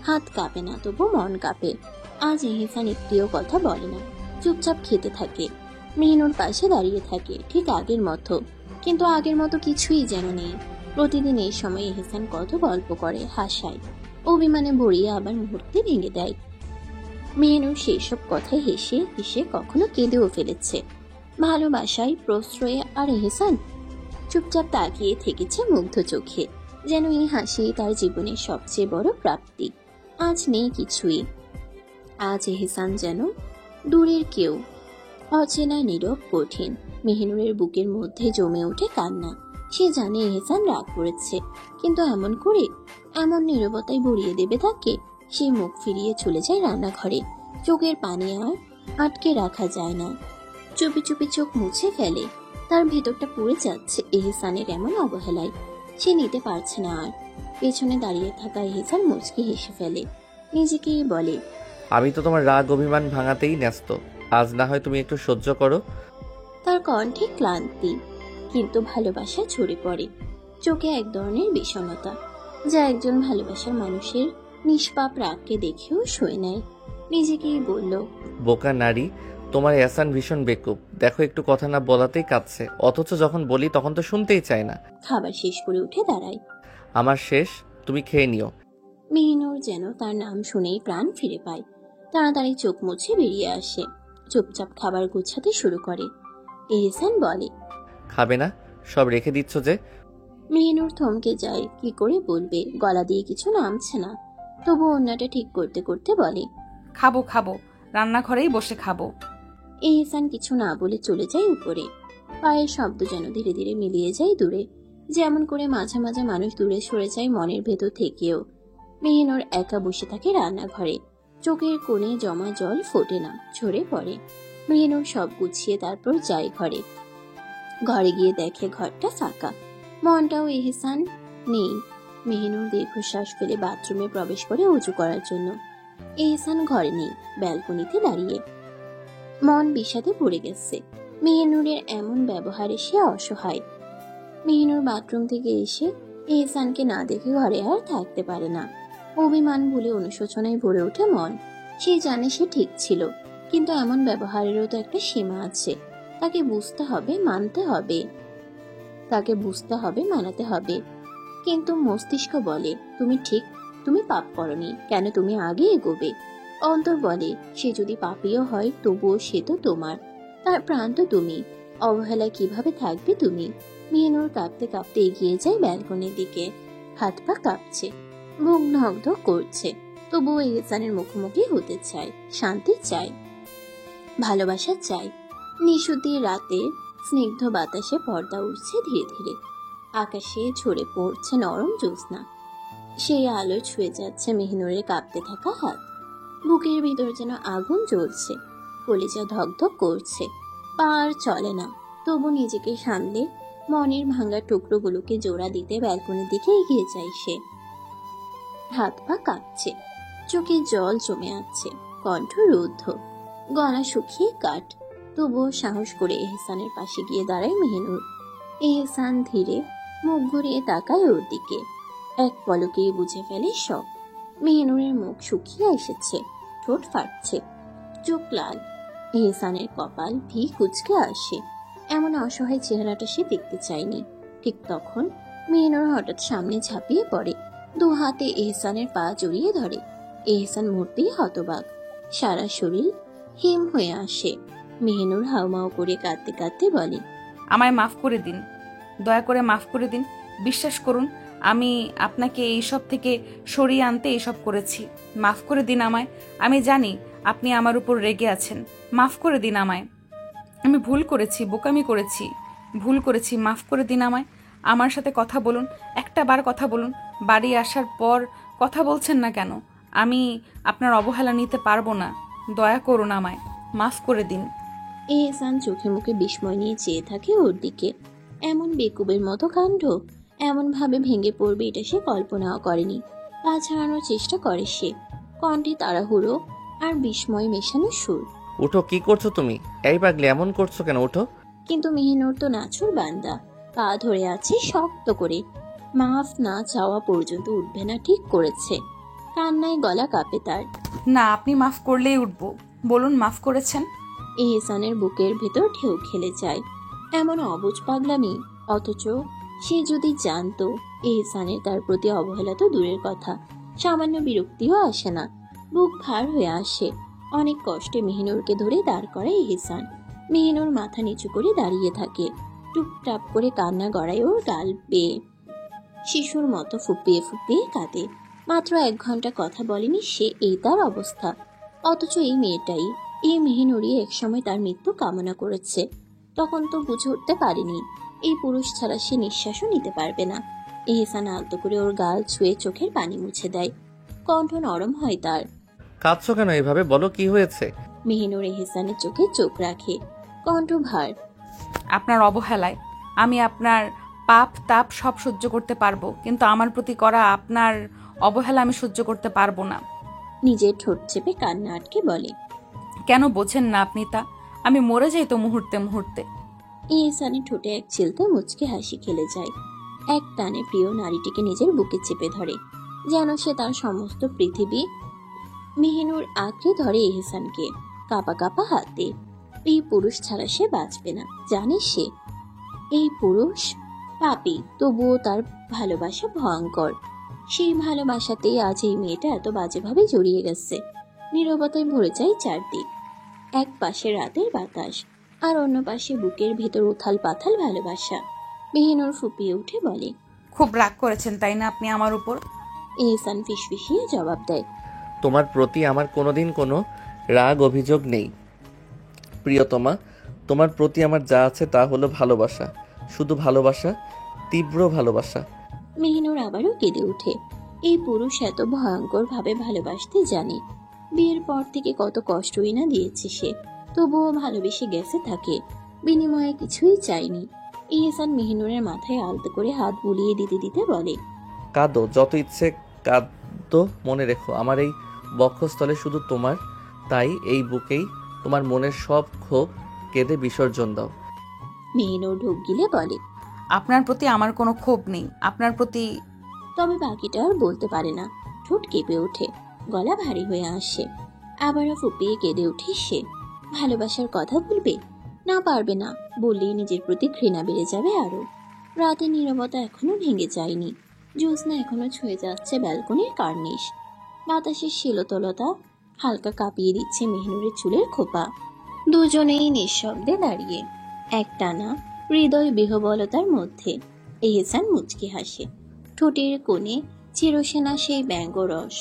Speaker 1: হাত কাঁপে না, তবু মন কাঁপে। আজ এহসান একটিও কথা বলে না, চুপচাপ খেতে থাকে। মেহিনুর পাশে দাঁড়িয়ে থাকে, ঠিক আগের মতো, কিন্তু আগের মতো কিছুই যেন নেই। প্রতিদিন এই সময় এহসান কত গল্প করে, হাসায়, অভিমানে ভরিয়ে আবার মুহূর্তে ভেঙে দেয়। মেহিনুর সেই সব কথায় হেসে হেসে কখনো কেঁদেও ফেলেছে। ভালোবাসায়, প্রশ্রয়ে আর এহসান চুপচাপ তাকিয়ে থেকেছে মুগ্ধ চোখে, যেন এই হাসি তার জীবনের সবচেয়ে বড় প্রাপ্তি। আজ নেই কিছুই। আজ এহসান যেন দূরের কেউ, অচেনা, নীরব, কঠিন। মেহিনুরের বুকের মধ্যে জমে ওঠে কান্না। সে জানে এহসান রাগ করেছে, কিন্তু এমন করে, এমন নীরবতায় ভরিয়ে দেবে তাকে। সে মুখ ফিরিয়ে চলে যায় রান্নাঘরে। চোখের পানি আর আটকে রাখা যায় না, চুপি চুপি চোখ মুছে ফেলে। তার ভেতরটা পুড়ে যাচ্ছে এহসানের এমন অবহেলায়। সে নিতে পারছে না আর। পেছনে দাঁড়িয়ে থাকা এহসান মুচকি হেসে ফেলে, নিজেকেই বলে,
Speaker 2: আমি তো তোমার রাগ অভিমান ভাঙাতেই ন্যস্ত, আজ না হয় তুমি একটু সহ্য করো।
Speaker 1: তার কণ্ঠে ক্লান্তি, কিন্তু ভালোবাসা ঝরে পড়ে। চোখে এক ধরনের বিষণ্ণতা, যা একজন ভালোবাসার মানুষের নিষ্পাপ রাগকে দেখেও সয়ে নেয়। নিজেকেই বলল,
Speaker 2: বোকা নারী, তোমার এহসান ভীষণ বেকুব। দেখো একটু কথা না বলাতেই কাঁদছে, অথচ যখন বলি তখন তো শুনতেই চায় না।
Speaker 1: খাবার শেষ করে উঠে দাঁড়ায়।
Speaker 2: আমার শেষ, তুমি খেয়ে নিও।
Speaker 1: মেহিনুর যেন তার নাম শুনেই প্রাণ ফিরে পায়। তাড়াতাড়ি চোখ মুছে বেরিয়ে আসে, চুপচাপ খাবার গুছাতে শুরু করে। এহসান বলে,
Speaker 2: খাবে না? সব রেখে দিচ্ছ যে।
Speaker 1: মেহিনুর থমকে যায়, কি করে বলবে, গলা দিয়ে কিছু নামছে না। তবু অন্যটা ঠিক করতে করতে বলে,
Speaker 3: খাবো খাবো, রান্নাঘরেই বসে খাবো।
Speaker 1: এহসান কিছু না বলে চলে যায় উপরে। পায়ের শব্দ যেন ধীরে ধীরে মিলিয়ে যায় দূরে, যেমন করে মাঝে মাঝে মানুষ দূরে সরে যায় মনের ভেতর থেকেও। মেহিনুর একা বসে থাকে রান্নাঘরে। চোখের কোণে জমা জল ফোটে না, ঝরে পড়ে। মেহিনুর সব গুছিয়ে তারপর যায় ঘরে। ঘরে গিয়ে দেখে ঘরটা ফাঁকা, মনটাও এহসান নেই। মেহিনুর দীর্ঘশ্বাস ফেলে বাথরুমে প্রবেশ করে উঁচু করার জন্য। এহসান ঘরে নেই, ব্যালকনিতে দাঁড়িয়ে। মন বিষাদে পড়ে গেছে। মেহিনুরের এমন ব্যবহারে সে অসহায়। মেহিনুর বাথরুম থেকে এসে এহসানকে না দেখে ঘরে আর থাকতে পারে না। অভিমান ভুলে অনুশোচনায় ভরে ওঠে মন। সে জানে সে ঠিক ছিল, কিন্তু এমন ব্যবহারেরও তো একটা সীমা আছে। তাকে বুঝতে হবে, মানতে হবে। তাকে বুঝতে হবে, মানাতে হবে। কিন্তু মস্তিষ্ক বলে তুমি ঠিক, তুমি পাপ করনি, কেন তুমি আগে এগোবে? অন্তর বলে সে যদি পাপীও হয় তবুও সে তো তোমার, তার প্রাণ তো তুমি, অবহেলায় কিভাবে থাকবে তুমি? মেহিনুর কাঁপতে কাঁপতে এগিয়ে যায় ব্যালকনির দিকে। হাত পা কাঁপছে, মুখ দগ্ধ করছে, তবুও এহসানের মুখোমুখি হতে চায়, শান্তি চায়, ভালোবাসা চায়। নিশুতি রাতে স্নিগ্ধ বাতাসে পর্দা উঠছে ধীরে ধীরে। আকাশে ঝরে পড়ছে নরম জ্যোৎস্না। সেই আলো ছুঁয়ে যাচ্ছে মেহিনুরের কাঁপতে থাকা হাত। বুকের ভিতর যেন আগুন জ্বলছে, কলিজা ধকধক করছে। পা আর চলে না, তবু নিজেকে সামলে মনের ভাঙা টুকরোগুলোকে জোড়া দিতে ব্যালকনির দিকে এগিয়ে যায় সে। হাত পা কাঁপছে, চোখে জল জমে আছে, কণ্ঠ রুদ্ধ, গলা শুকিয়ে কাঠ। তবুও সাহস করে এহসানের পাশে গিয়ে দাঁড়ায় মেহিনুর। এহসান ধীরে মুখ ঘুরিয়ে তাকায় ওর দিকে। এক পলকেই বুঝে ফেলে সব। মেহিনুরের মুখ শুকিয়ে এসেছে, ঠোঁট ফাটছে, চোখ লাল। এহসানের কপাল ভি কুচকে আসে। এমন অসহায় চেহারাটা সে দেখতে চায়নি। ঠিক তখন মেহিনুর হঠাৎ সামনে ঝাঁপিয়ে পড়ে, দু হাতে এহসানের পা জড়িয়ে ধরে। এহসান মুহূর্তেই হতবাক, সারা শরীর হিম হয়ে আসে। মেহিনুর হাউমাউ করে কাঁদতে কাঁদতে বলে,
Speaker 3: আমায় মাফ করে দিন, দয়া করে মাফ করে দিন। বিশ্বাস করুন, আমি আপনাকে এইসব থেকে সরিয়ে আনতে এইসব করেছি। মাফ করে দিন আমায়। আমি জানি আপনি আমার উপর রেগে আছেন। মাফ করে দিন আমায়। আমি ভুল করেছি, বোকামি করেছি, ভুল করেছি। মাফ করে দিন আমায়। আমার সাথে কথা বলুন, একটা বার কথা বলুন। বাড়ি আসার পর কথা বলছেন না কেন? আমি আপনার অবহেলা নিতে পারবো না। দয়া করুন আমায়, মাফ করে দিন।
Speaker 1: এহসান চোখে মুখে বিস্ময় নিয়ে চেয়ে থাকে ওর দিকে। এমন বেকুবের মতো কাণ্ড, এমন ভাবে ভেঙে পড়বে এটা সে কল্পনাও করেনি। পা ছাড়ানোর চেষ্টা করে সে, কণ্ঠে তাড়াহুড়ো আর বিস্ময় মেশানো সুর।
Speaker 2: উঠো, কি করছো তুমি? এই পাগলি, এমন করছো কেন? উঠো।
Speaker 1: কিন্তু মেহিনুর তো নাছুর বান্দা, পা ধরে আছে শক্ত করে। মাফ না চাওয়া পর্যন্ত উঠবে না ঠিক করেছে। কান্নায় গলা কাঁপে তার।
Speaker 3: না, আপনি মাফ করলেই উঠবো। বলুন, মাফ করেছেন?
Speaker 1: এহসানের বুকের ভেতর ঢেউ খেলে যায়। এমন অবুঝ পাগলামি, অথচ সে যদি জানতো এহসানের তার প্রতি অবহেলা তো দূরের কথা, সামান্য বিরক্তিও আসে না, বুক ভার হয়ে আসে। অনেক কষ্টে মেহিনুরকে ধরে দাঁড় করে এহসান। মেহিনুর মাথা নিচু করে দাঁড়িয়ে থাকে, টুপটাপ করে কান্না গড়ায় ওর গাল বেয়ে। শিশুর মতো ফুপিয়ে ফুপিয়ে কাঁদে। মাত্র 1 ঘন্টা কথা বলেনি সে, এই তার অবস্থা। অথচ এই মেয়েটাই, এই মেহিনুরই একসময় তার মৃত্যু কামনা করেছে। তখন তো বুঝে উঠতে পারেনি এই পুরুষ ছাড়া সে নিঃশ্বাসও নিতে পারবে না। এহসান আলতো করে ওর গাল ছুঁয়ে চোখের পানি মুছে দেয়। কণ্ঠ নরম হয় তার।
Speaker 2: কাঁদছো কেন এভাবে? বলো, কি হয়েছে?
Speaker 1: মেহিনুর এহসানের চোখে চোখ রাখে, কণ্ঠ ভার।
Speaker 3: আপনার অবহেলায় আমি আপনার পাপ তাপ সব সহ্য করতে পারবো, কিন্তু আমার প্রতি করা আপনার অবহেলা আমি সহ্য করতে পারবো না।
Speaker 1: নিজের ঠোঁট চেপে কান্না আটকে বলে,
Speaker 3: কেন বোঝেন না আপনি তা? আমি মরে যাই তো মুহূর্তে মুহূর্তে।
Speaker 1: এহসানের ঠোঁটে এক চিলতে মুচকে হাসি খেলে যায়। এক টানে প্রিয় নারীটিকে নিজের বুকে চেপে ধরে, যেন সে তার সমস্ত পৃথিবী। মেহিনুর আঁকড়ে ধরে এহসানকে কাঁপা কাঁপা হাতে। এই পুরুষ ছাড়া সে বাঁচবে না, জানে সে। এই পুরুষ পাপী, তবুও তার ভালোবাসা ভয়ঙ্কর। সেই ভালোবাসাতেই আজ এই মেয়েটা এত বাজেভাবে জড়িয়ে গেছে। নীরবতায় ভরে যায় চারদিক। এক পাশে রাতের বাতাস, আর অন্য পাশে বুকের ভেতর উথাল পাথাল ভালোবাসা। মেহিনুর ফুপিয়ে উঠে বলে,
Speaker 3: খুব রাগ করেছেন তাই না আপনি আমার উপর?
Speaker 1: এহসান ফিসফিসিয়ে জবাব দেয়,
Speaker 2: তোমার প্রতি আমার কোনোদিন কোনো রাগ অভিযোগ নেই। প্রিয়তমা, তোমার প্রতি আমার যা আছে তা হলো ভালোবাসা, শুধু ভালোবাসা, তীব্র ভালোবাসা।
Speaker 1: মেহিনুর আবারও কেঁদে ওঠে। এই পুরুষ এত ভয়ঙ্কর ভাবে ভালোবাসতে জানে। বিয়ের পর থেকে কত কষ্টই না দিয়েছে সে, তবুও ভালোবেসে গেছে তাকে, বিনিময়ে কিছুই চাইনি। ইহসান মেহিনুরের মাথায় আলতো করে হাত বুলিয়ে দিতে দিতে বলে,
Speaker 2: কাঁদো, যত ইচ্ছে কাঁদো, মনে রেখো আমার এই বক্ষস্থলে শুধু তোমার, তাই এই বুকেই তোমার মনের সব ক্ষোভ কেঁদে বিসর্জন দাও।
Speaker 1: মেহিনুর ঢোক গিলে বলে,
Speaker 3: আপনার প্রতি আমার কোনো ক্ষোভ নেই, আপনার প্রতি।
Speaker 1: তবে বাকিটা আর বলতে পারে না। ঠোঁট কেঁপে ওঠে, গলা ভারী হয়ে আসে। আবারও ফুপিয়ে কেঁদে ওঠে সে। ভালোবাসার কথা বলবে না, পারবে না। বললেই নিজের প্রতি ঘৃণা বেড়ে যাবে আরো। রাতের নীরবতা এখনো ভেঙে যায়নি। জ্যোৎস্না এখনো ছুঁয়ে যাচ্ছে ব্যালকনির কার্নিশ। বাতাসের শীতলতা হালকা কাঁপিয়ে দিচ্ছে মেহনুরের চুলের খোপা। দুজনেই নিঃশব্দে দাঁড়িয়ে, একটানা হৃদয় বিহবলতার মধ্যে। এহসান মুচকি হাসে, ঠোঁটের কোণে চিরসেনা সেই ব্যঙ্গরস।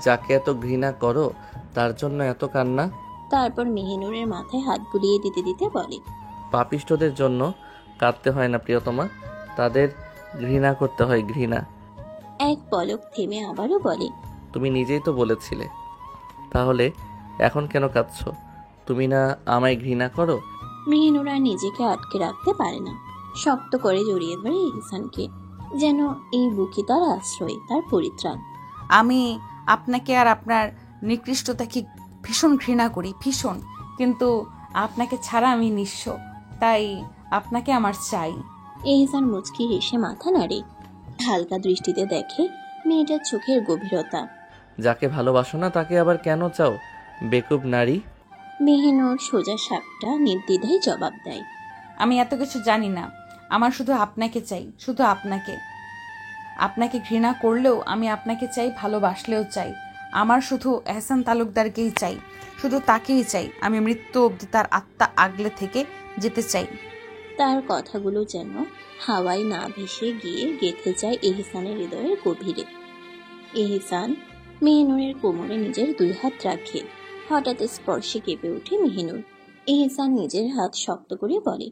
Speaker 2: যাকে এত ঘৃণা করো তার জন্য এত কান্না?
Speaker 1: তারপর মেহিনুরের মাথায় হাত বুলিয়ে দিতে দিতে বলে,
Speaker 2: পাপিষ্ঠদের জন্য কাঁদতে হয় না প্রিয়তমা, তাদের ঘৃণা করতে হয়, ঘৃণা।
Speaker 1: এক পলক থেমে আবারও বলে,
Speaker 2: তুমি নিজেই তো বলেছিলে। তাহলে এখন কেন কাঁদছো? তুমি না আমায় ঘৃণা করো?
Speaker 1: মেহিনুর আর নিজেকে আটকে রাখতে পারে না। শক্ত করে জড়িয়ে ধরে এহসানকে, যেন এই বুকে তার আশ্রয়, তার পরিত্রাণ।
Speaker 3: আমি আপনাকে আর আপনার নিকৃষ্টতাকে ভীষণ ঘৃণা করি, ভীষণ। কিন্তু আপনাকে ছাড়া আমি নিঃস্ব, তাই আপনাকে আমার চাই।
Speaker 1: এহসান মুচকি হেসে মাথা নাড়ে, হালকা দৃষ্টিতে দেখে মেয়েটার চোখের গভীরতা।
Speaker 2: যাকে ভালোবাসো না তাকে আবার কেন চাও, বেকুব নারী?
Speaker 1: মেহিনুর সোজা সাপটা নির্দ্বিধায় জবাব দেয়,
Speaker 3: আমি এত কিছু জানি না, আমার শুধু আপনাকে চাই, শুধু আপনাকে। আপনাকে ঘৃণা করলেও আমি আপনাকে চাই, ভালোবাসলেও চাই। আমার শুধু এহসান তালুকদারকেই চাই, শুধু তাকেই চাই। আমি মৃত্যু অবধি তার আত্মা আগলে থেকে যেতে চাই।
Speaker 1: তার কথাগুলো যেন হাওয়ায় না ভেসে গিয়ে গেঁথে যায় এহসানের হৃদয়ের গভীরে। এহসান মেহিনুরের কোমরে নিজের দুই হাত রাখে। হঠাৎ স্পর্শে কেঁপে ওঠে মেহিনুর। এহসান নিজের হাত শক্ত করে বলে,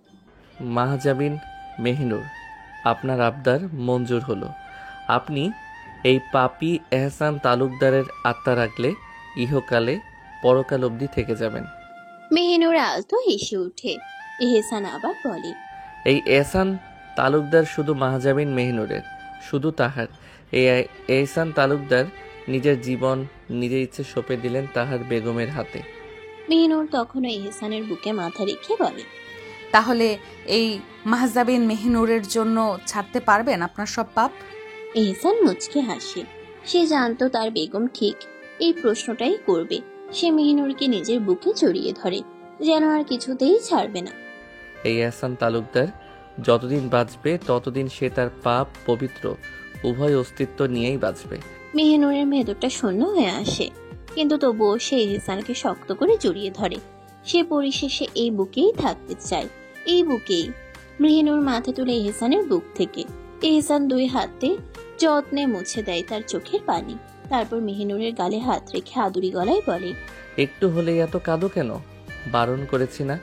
Speaker 2: মাহজাবিন মেহিনুর, আপনার আবদার মঞ্জুর হলো। আপনি এই পাপী এহসান তালুকদারের আত্মা রাখলে ইহকালে পরকাল অবধি থেকে যাবেন।
Speaker 1: মেহিনুর আলতো হেসে ওঠে। এহসান আবার বলে,
Speaker 2: এই এহসান তালুকদার শুধু মাহজাবিন মেহিনুরের, শুধু তাহার। এই এহসান তালুকদার নিজের জীবন নিজের ইচ্ছে সঁপে দিলেন তাহার বেগমের হাতে।
Speaker 1: মেহিনুর তখনও এহসানের বুকে মাথা রেখে বলে,
Speaker 3: তাহলে এই মাহজাবিন মেহিনুরের জন্য ছাড়তে পারবেন আপনার সব পাপ?
Speaker 1: এহসান মুচকে হাসে। সে জানতো তার বেগম ঠিক এই প্রশ্নটাই করবে। সে মেহিনুরকে নিজের বুকে জড়িয়ে ধরে, যেন আর কিছুতেই ছাড়বে না।
Speaker 2: এই এহসান তালুকদার যতদিন বাঁচবে ততদিন সে তার পাপ পবিত্র উভয় অস্তিত্ব নিয়েই বাঁচবে।
Speaker 1: মেহিনুরের ভেতরটা শূন্য হয়ে আসে, কিন্তু তবুও সে এহসানকে শক্ত করে জড়িয়ে ধরে। সে পরিশেষে এই বুকেই থাকতে চায়, এই বুকেই। মেহিনুর মাথা তুলে এহসানের বুক থেকে। এহসান দুই হাতে যত্নে মুছে দেয় তার চোখের পানি। তারপর মেহিনুরের গালে হাত রেখে আদুরি গলায় বলে,
Speaker 2: একটু হলেই এত কাঁদো কেন? বারণ করেছি না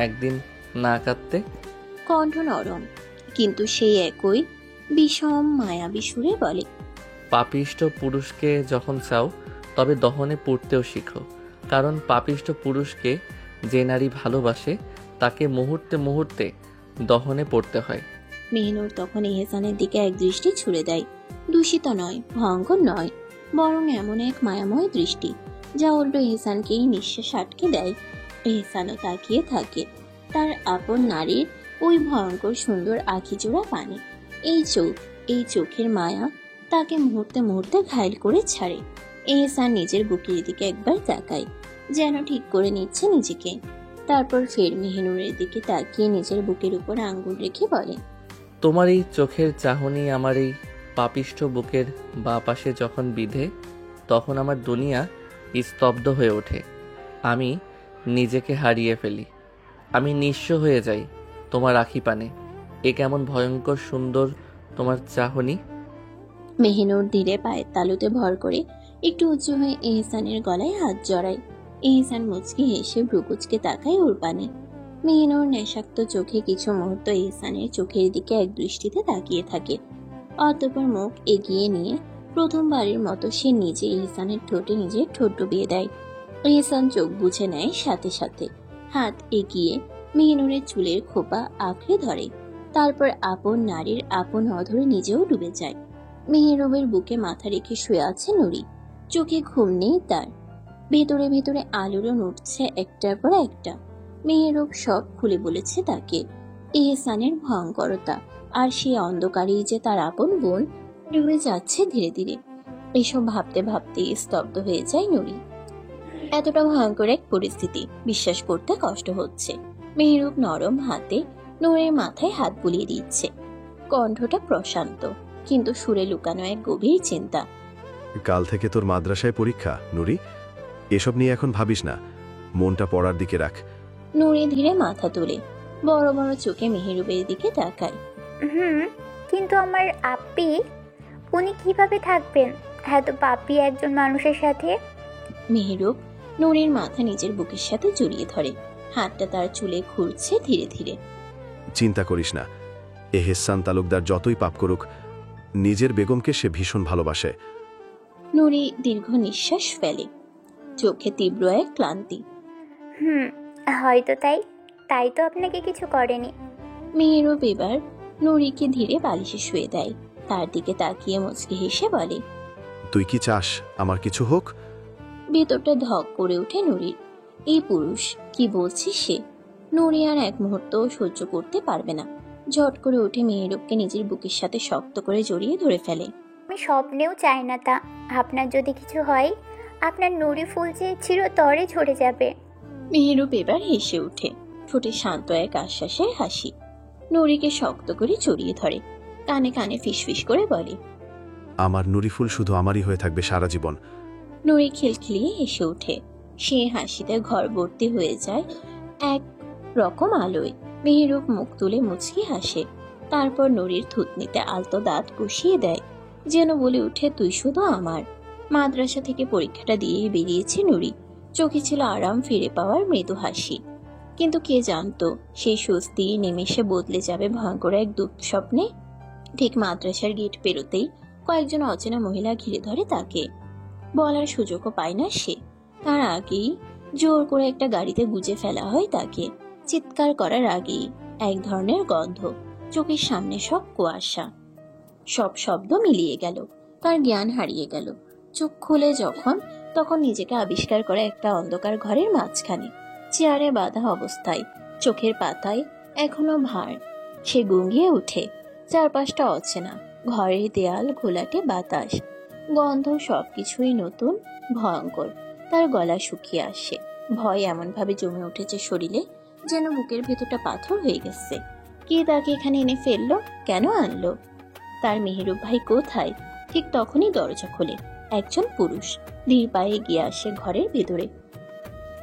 Speaker 2: একদিন না কাঁদতে?
Speaker 1: কণ্ঠ নরম, কিন্তু সেই একই বিষম মায়াবী সুরে বলে,
Speaker 2: পাপিষ্ঠ পুরুষকে যখন চাও তবে দহনে পুড়তেও শিখো, কারণ পাপিষ্ঠ পুরুষকে যে নারী ভালোবাসে তাকে মুহূর্তে মুহূর্তে দহনে পড়তে হয়।
Speaker 1: মেহিনুর তখন এহসানের দিকে এক দৃষ্টি ছুড়ে দেয়। দূষিত নয়, ভয়ঙ্কর নয়, বরং এমন এক মায়াময় দৃষ্টি যা উল্টো এহসানকেই নিঃশ্বাস আটকে দেয়। এহসানও তাকিয়ে থাকে তার আপন নারীর ওই ভয়ঙ্কর সুন্দর আখিজোড়া পানি। এই চোখের মায়া তাকে মুহূর্তে মুহূর্তে ঘায়েল করে ছাড়ে। এহসান নিজের বুকের দিকে একবার তাকায়, যেন ঠিক করে নিচ্ছে নিজেকে। তারপর ফের মেহিনুরের দিকে তাকিয়ে নিজের বুকের উপর আঙ্গুল রেখে বলে,
Speaker 2: তোমার এই চোখের চাহনি আমার এই পাপিষ্ঠ বুকের বা পাশে যখন বিধে, তখন আমার দুনিয়া স্তব্ধ হয়ে ওঠে। আমি নিজেকে হারিয়ে ফেলি, আমি নিঃস্ব হয়ে যাই তোমার আখি পানে। এ কেমন ভয়ঙ্কর সুন্দর তোমার চাহনি।
Speaker 1: মেহিনুর ধীরে পায়ের তালুতে ভর করে একটু উঁচু হয়ে এহসানের গলায় হাত জড়ায়। এহসান মুচকি হেসে ভ্রুকুচকে তাকায় ওর পানে। মেহনুর নেশাক্ত চোখে কিছু মুহূর্ত এহসানের চোখের দিকে এক দৃষ্টিতে তাকিয়ে থাকে। অতঃপর মুখ এগিয়ে নিয়ে প্রথমবারের মতো সে নিজে এহসানের ঠোঁটে নিজের ঠোঁট ডুবিয়ে দেয়। এহসান চোখ বুঝে নেয়, সাথে সাথে হাত এগিয়ে মেহনুরের চুলের খোপা আঁকড়ে ধরে। তারপর আপন নারীর আপন অধরে নিজেও ডুবে যায়। মেহরুবের বুকে মাথা রেখে শুয়ে আছে নুরি। চোখে ঘুম নেই তার। ভেতরে ভেতরে আলোড়ন উঠছে একটার পর একটা। মেহরুব সব খুলে বলেছে তাকে, এহসানের ভয়ঙ্করতা আর সেই অন্ধকারেই যে তার আপন বোন ডুবে যাচ্ছে ধীরে ধীরে। এসব ভাবতে ভাবতে স্তব্ধ হয়ে যায় নুরি। এতটা ভয়ঙ্কর এক পরিস্থিতি বিশ্বাস করতে কষ্ট হচ্ছে। মেহরুব নরম হাতে নূরের মাথায় হাত বুলিয়ে দিচ্ছে। কণ্ঠটা প্রশান্ত, কিন্তু সুরে লুকানো এক গভীর চিন্তা।
Speaker 4: কাল থেকে তোর মাদ্রাসায় পরীক্ষা নুরি, এসব নিয়ে এখন ভাবিস না, মনটা পড়ার দিকে রাখ।
Speaker 1: নুরি ধীরে মাথা তোলে, বড় বড় চোখে মেহরুবের দিকে তাকায়।
Speaker 5: কিন্তু আমার আপ্পি, উনি কিভাবে থাকবেন এত পাপী একজন মানুষের সাথে?
Speaker 1: মেহরুব নুরির মাথা নিজের বুকের সাথে জড়িয়ে ধরে, হাতটা তার চুলে ঘুরছে ধীরে ধীরে।
Speaker 4: চিন্তা করিস না, এহসান তালুকদার যতই পাপ করুক, নিজের বেগমকে সে ভীষণ ভালোবাসে।
Speaker 1: নুরি দীর্ঘ নিঃশ্বাস ফেলে, চোখে তীব্র এক ক্লান্তি।
Speaker 5: হয়তো তাই তো আপনাকে কিছু করেনি।
Speaker 1: মেহরুব এবার নুরিকে ধীরে বালিশে শুয়ে দেয়। তার দিকে তাকিয়ে মুচকি হেসে বলে,
Speaker 4: তুই কি চাস আমার কিছু হোক?
Speaker 1: ভেতরটা ধক করে ওঠে নুরির। এই পুরুষ কি বলছে সে? নুরি আর এক মুহূর্ত সহ্য করতে পারবে না। ঝট করে উঠে মেহরুবকে নিজের বুকের সাথে শক্ত করে জড়িয়ে ধরে ফেলে।
Speaker 5: আমি স্বপ্নেও চাই না তা। আপনার যদি কিছু হয়, আপনার নুরি ফুল যে চিরতরে ঝরে যাবে।
Speaker 1: মেহরুব এবার হেসে ওঠে, ঠোঁটে শান্ত এক আশ্বাসের হাসি। নুরিকে শক্ত করে জড়িয়ে ধরে, কানে কানে ফিসফিস করে বলে,
Speaker 4: আমার নুরিফুল শুধু আমারই হয়ে থাকবে সারা জীবন।
Speaker 1: নুরি খিলখিলিয়ে হেসে ওঠে। সে হাসিতে ঘর ভর্তি হয়ে যায় এক রকম আলোয়। মেহরুব মুখ তুলে মুচকি হাসে, তারপর নুরির থুতনিতে আলতো দাঁত কষিয়ে দেয়, যেন বলে উঠে, তুই শুধু আমার। মাদ্রাসা থেকে পরীক্ষাটা দিয়ে বেরিয়েছে নুরি, চোখে ছিল আরাম ফিরে পাওয়ার মৃদু হাসি। কিন্তু কে জানতো সেই স্বস্তি নিমেষে বদলে যাবে ভয়ঙ্কর এক দুঃস্বপ্নে। ঠিক মাদ্রাসার গেট পেরোতেই কয়েকজন অচেনা মহিলা ঘিরে ধরে তাকে। বলার সুযোগও পায় না সে। তার আগেই জোর করে একটা গাড়িতে গুজে ফেলা হয় তাকে। চিৎকার করার আগেই এক ধরনের গন্ধ, চোখের সামনে সব কুয়াশা, সব শব্দ মিলিয়ে গেল। তার জ্ঞান হারিয়ে গেল। চোখ খুলে তখন নিজেকে আবিষ্কার করে একটা অন্ধকার ঘরের মাঝখানে, চেয়ারে বাঁধা অবস্থায়, চোখের পাতায় এখনো ভার। সে গুঙ্গিয়ে উঠে। চারপাশটা অচেনা, ঘরের দেয়াল, ঘোলাটে বাতাস, গন্ধ, সবকিছুই নতুন, ভয়ঙ্কর। তার গলা শুকিয়ে আসে। ভয় এমনভাবে জমে উঠেছে শরীরে, যেন বুকের ভেতরটা পাথর হয়ে গেছে। কে তাকে এখানে এনে ফেললো? কেন আনলো? তার মেহেরুব ভাই কোথায়? ঠিক তখনই দরজা খোলে। একজন পুরুষ ধীর পায়ে এগিয়ে আসে ঘরের ভেতরে।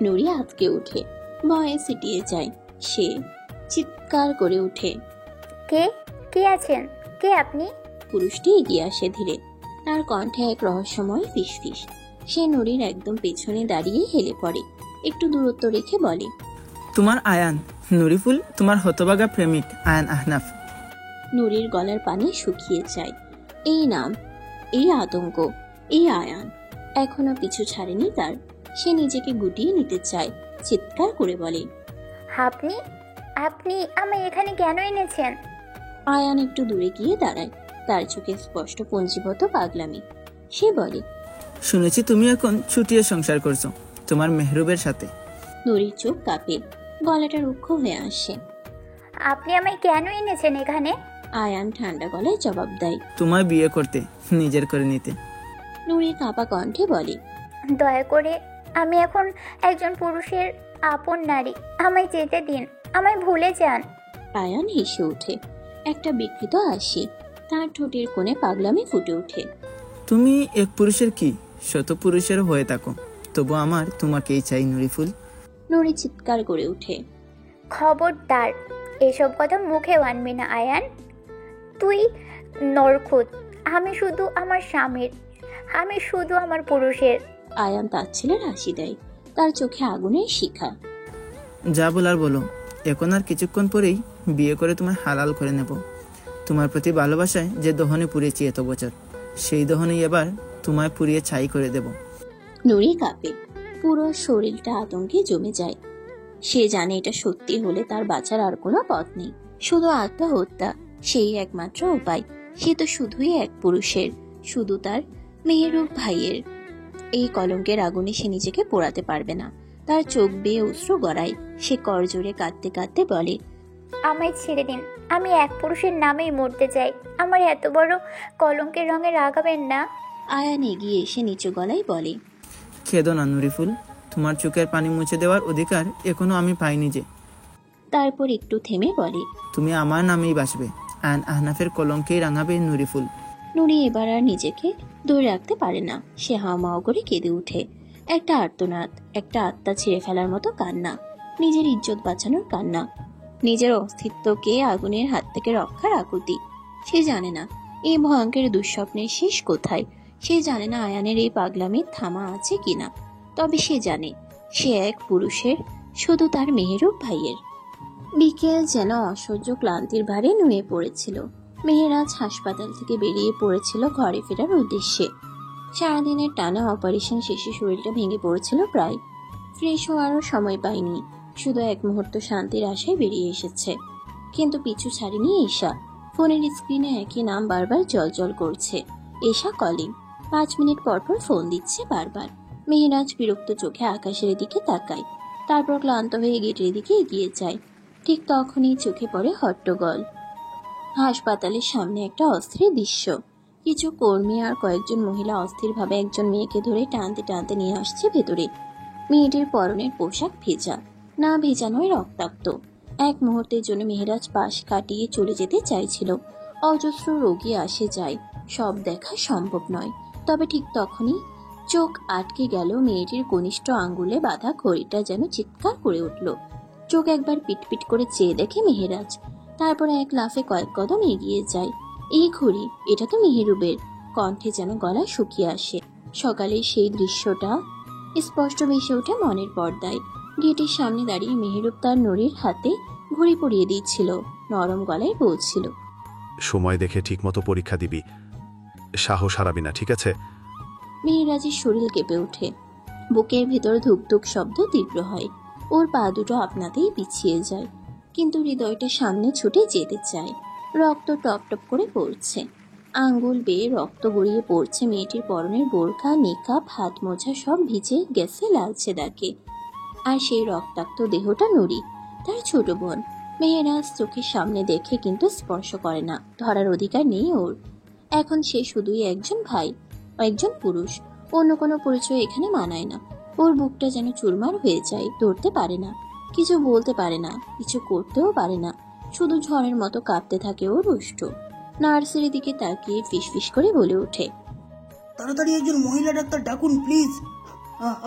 Speaker 1: নুরি আঁতকে ওঠে, ভয়ে সিটিয়ে যায়। সে চিৎকার করে ওঠে,
Speaker 5: কে আছেন? কে আপনি?
Speaker 1: পুরুষটি এগিয়ে আসে ধীরে, তার কণ্ঠে এক রহস্যময় ফিসফিস। সে নুরির একদম পেছনে দাঁড়িয়ে হেলে পড়ে, একটু দূরত্ব রেখে বলে,
Speaker 6: তোমার আয়ান, নুরিফুল তোমার হতভাগা প্রেমিক আয়ান আহনাফ।
Speaker 1: নুরির গলার পানি শুকিয়ে যায়। এই নাম, এই আতঙ্ক, এই আয়ান এখনো পিছু ছাড়েনি তার। সে নিজেকে গুটিয়ে নিতে চায়, চিৎকার করে বলে,
Speaker 5: আপনি আপনি আমায় এখানে কেন এনেছেন?
Speaker 1: আয়ান একটু দূরে গিয়ে দাঁড়ায়, তার চোখে স্পষ্ট পঞ্জীভূত পাগলামি। সে বলে,
Speaker 6: শুনেছি তুমি এখন ছুটিয়ে সংসার করছো তোমার মেহরুবের সাথে।
Speaker 1: নুরির চোখ কাঁপে, গলাটা রুক্ষ হয়ে আসে।
Speaker 5: আপনি আমায় কেন এনেছেন এখানে?
Speaker 1: আয়ান ঠান্ডা গলায় জবাব দেয়,
Speaker 6: তোমায় বিয়ে করতে, নিজের করে নিতে।
Speaker 1: নুরি কাঁপা কণ্ঠে বলে,
Speaker 5: দয়া করে, আমি এখন একজন পুরুষের আপন নারী। আমায় যেতে দিন, আমায় ভুলে যান।
Speaker 1: আয়ান হেসে ওঠে, একটা বিকৃত হাসি। তার ঠোঁটের কোণে পাগলামি ফুটে ওঠে।
Speaker 6: তুমি এক পুরুষের কি শত পুরুষের হয়ে থাকো, তবু আমার তোমাকেই চাই নুরিফুল।
Speaker 1: নুরি চিৎকার করে ওঠে,
Speaker 5: খবরদার, এসব কথা মুখে আনবি না আয়ান। তুই নরখুদ। আমি শুধু আমার স্বামীর, আমি শুধু আমার পুরুষের।
Speaker 1: আয়ান তাচ্ছিলের হাসি দেয়, তার চোখে আগুনের শিখা।
Speaker 6: যা বলার বলো, এখন আর কিছুক্ষণ পরেই বিয়ে করে তোমায় হালাল করে নেব। তোমার প্রতি ভালোবাসায় যে দহনে পুড়েছি এত বছর, সেই দহনেই এবার তোমায় পুড়িয়ে ছাই করে দেব।
Speaker 1: নুরি কাঁপে, পুরো শরীরটা আতঙ্কে জমে যায়। সে জানে এটা সত্যি হলে তার বাঁচার আর কোনো পথ নেই, শুধু আত্মহত্যা সেই একমাত্র উপায়। সে তো শুধুই এক পুরুষের, শুধু তার মেহেরুব ভাইয়ের। এই কলঙ্কের আগুনে সে নিজেকে পোড়াতে পারবে না। তার চোখ বেয়ে অশ্রু গড়ায়। সে করজোরে কাঁদতে কাঁদতে বলে,
Speaker 5: আমায় ছেড়ে দিন, আমি এক পুরুষের নামেই মরতে চাই। আমার এত বড় কলঙ্কের রঙে রাগাবেন না।
Speaker 1: আয়ান এগিয়ে এসে নিচু গলায় বলে,
Speaker 6: খেদো না নুরিফুল, তোমার চোখের পানি মুছে দেওয়ার অধিকার এখনো আমি পাইনি যে।
Speaker 1: তারপর একটু থেমে বলে,
Speaker 6: তুমি আমার নামেই বাসবে, আন আহনাফের কলঙ্কেই রাঙাবে নুরিফুল।
Speaker 1: নুরি এবার আর নিজেকে ধরে রাখতে পারে না। সে হাওমাও করে কেঁদে উঠে। একটা আর্তনাদ, একটা আত্মা ছিঁড়ে ফেলার মতো কান্না, নিজের ইজ্জত বাঁচানোর কান্না, নিজের অস্তিত্বকে আগুনের হাত থেকে রক্ষার আকুতি। সে জানে না এই ভয়ঙ্কর দুঃস্বপ্নের শেষ কোথায়। সে জানে না আয়ানের এই পাগলামির থামা আছে কিনা। তবে সে জানে সে এক পুরুষের, শুধু তার মেহেরুব ভাইয়ের। বিকেল যেন অসহ্য ক্লান্তির ভারে নুয়ে পড়েছিল। মেহেরাজ হাসপাতাল থেকে বেরিয়ে পড়েছিল ঘরে ফেরার উদ্দেশ্যে। সারাদিনের টানা অপারেশন শেষে শরীরটা ভেঙে পড়েছিল প্রায়। ফ্রেশ হওয়ারও সময় পায়নি, শুধু এক মুহূর্ত শান্তির আশায় বেরিয়ে এসেছে। কিন্তু পিছু ছাড়েনি ঈশা। ফোনের স্ক্রিনে একই নাম বারবার জলজল করছে, ঈশা কলিং। 5 মিনিট পর পর ফোন দিচ্ছে বারবার। মেহেরাজ বিরক্ত চোখে আকাশের দিকে তাকায়, তারপর ক্লান্ত হয়ে গেটের দিকে এগিয়ে যায়। ঠিক তখনই চোখে পড়ে হট্টগোল। হাসপাতালের সামনে একটা অস্থির দৃশ্য। কিছু কর্মী আর কয়েকজন মহিলা অস্থিরভাবে একজন মেয়েকে ধরে টানতে টানতে নিয়ে আসছে ভেতরে। মেয়েটির পরনের পোশাক ভেজা, না ভেজা নয় রক্তাক্ত। এক মুহূর্তের জন্য মেহেরাজ পাশ কাটিয়ে চলে যেতে চাইছিল। অজস্র রোগী আসে যায়, সব দেখা সম্ভব নয়। তবে ঠিক তখনই চোখ আটকে গেল মেয়েটির কনিষ্ঠ আঙ্গুলে বাঁধা ঘড়িটা, যেন চিৎকার করে উঠল। চোখ একবার পিটপিট করে চেয়ে দেখে মেহেরাজ, তারপরে এক লাফে কয়েক কদম এগিয়ে যায়। এই ঘড়ি, এটা তো মেহেরুবের। কণ্ঠে যেন গলা শুকিয়ে আসে। সকালের সেই দৃশ্যটা স্পষ্ট ভেসে ওঠে মনের পর্দায়। গেটের সামনে দাঁড়িয়ে মেহেরুব তার নুরির হাতে ঘড়ি পরিয়ে দিচ্ছিল, নরম গলায় বলছিল,
Speaker 4: সময় দেখে ঠিকমতো পরীক্ষা দিবি, সাহস হারাবি না, ঠিক আছে?
Speaker 1: মেহেরাজের শরীর কেঁপে ওঠে। বুকের ভেতর ধুকধুক শব্দ তীব্র হয়। ওর পা দুটো আপনাতেই পিছিয়ে যায়, কিন্তু হৃদয়টা সামনে ছুটে যেতে চায়। রক্ত টপ টপ করে পড়ছে, আঙ্গুল বেয়ে রক্ত গড়িয়ে পড়ছে। মেয়েটির পরনের বোরকা, নিকাব, হাত মোজা সব ভিজে গেছে লালচে দাগে। আর সেই রক্তাক্ত দেহটা নুরি, তার ছোট বোন। মেহেরাজ চোখের সামনে দেখে কিন্তু স্পর্শ করে না, ধরার অধিকার নেই ওর। এখন সে শুধুই একজন ভাই, একজন পুরুষ। অন্য কোনো পরিচয় এখানে মানায় না। ওর বুকটা যেন চুরমার হয়ে যায়, ধরতে পারে না, কিছু বলতে পারে না, কিছু করতেও পারে না। শুধু ঝড়ের মতো কাঁপতে থাকে ও রুষ্ট। নার্সের দিকে তাকিয়ে ফিসফিস করে বলে ওঠে,
Speaker 7: তাড়াতাড়ি একজন মহিলা ডাক্তার ডাকুন প্লিজ।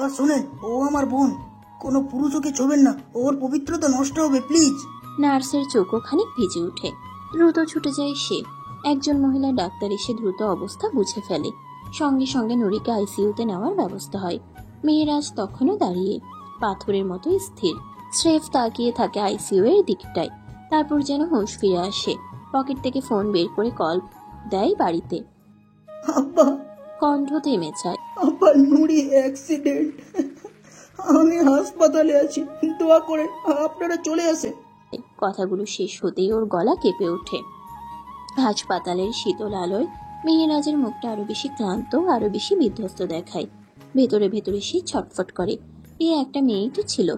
Speaker 7: আর শোনেন, ও আমার বোন, কোনো পুরুষ ওকে ছোবেন না, ওর পবিত্রতা নষ্ট হবে প্লিজ।
Speaker 1: নার্সের চোখও খানিক ভিজে ওঠে। দ্রুত ছুটে যায় সে। একজন মহিলা ডাক্তার এসে দ্রুত অবস্থা বুঝে ফেলে। সঙ্গে সঙ্গে নুরিকে আইসিইউতে নেওয়ার ব্যবস্থা হয়। মেহেরাজ তখনও দাঁড়িয়ে, পাথরের মতো স্থির, স্রেফ তাকিয়ে থাকে আইসিইউ এর দিকটায়। তারপর যেন হুঁশ ফিরে আসে। পকেট থেকে ফোন বের করে কল দেয় বাড়িতে।
Speaker 7: আব্বা,
Speaker 1: কণ্ঠ থেমে যায়।
Speaker 7: আব্বা, নুরি অ্যাক্সিডেন্ট, আমি হাসপাতালে আছি, দোয়া করে আপনারা চলে আসেন।
Speaker 1: কথাগুলো শেষ হতেই ওর গলা কেঁপে ওঠে। হাসপাতালের শীতল আলোয় মেহেরাজের মুখটা আরো বেশি ক্লান্ত, আরো বেশি বিধ্বস্ত দেখায়। ভেতরে ভেতরে সে ছটফট করে। এই একটা মেয়েই তো ছিল,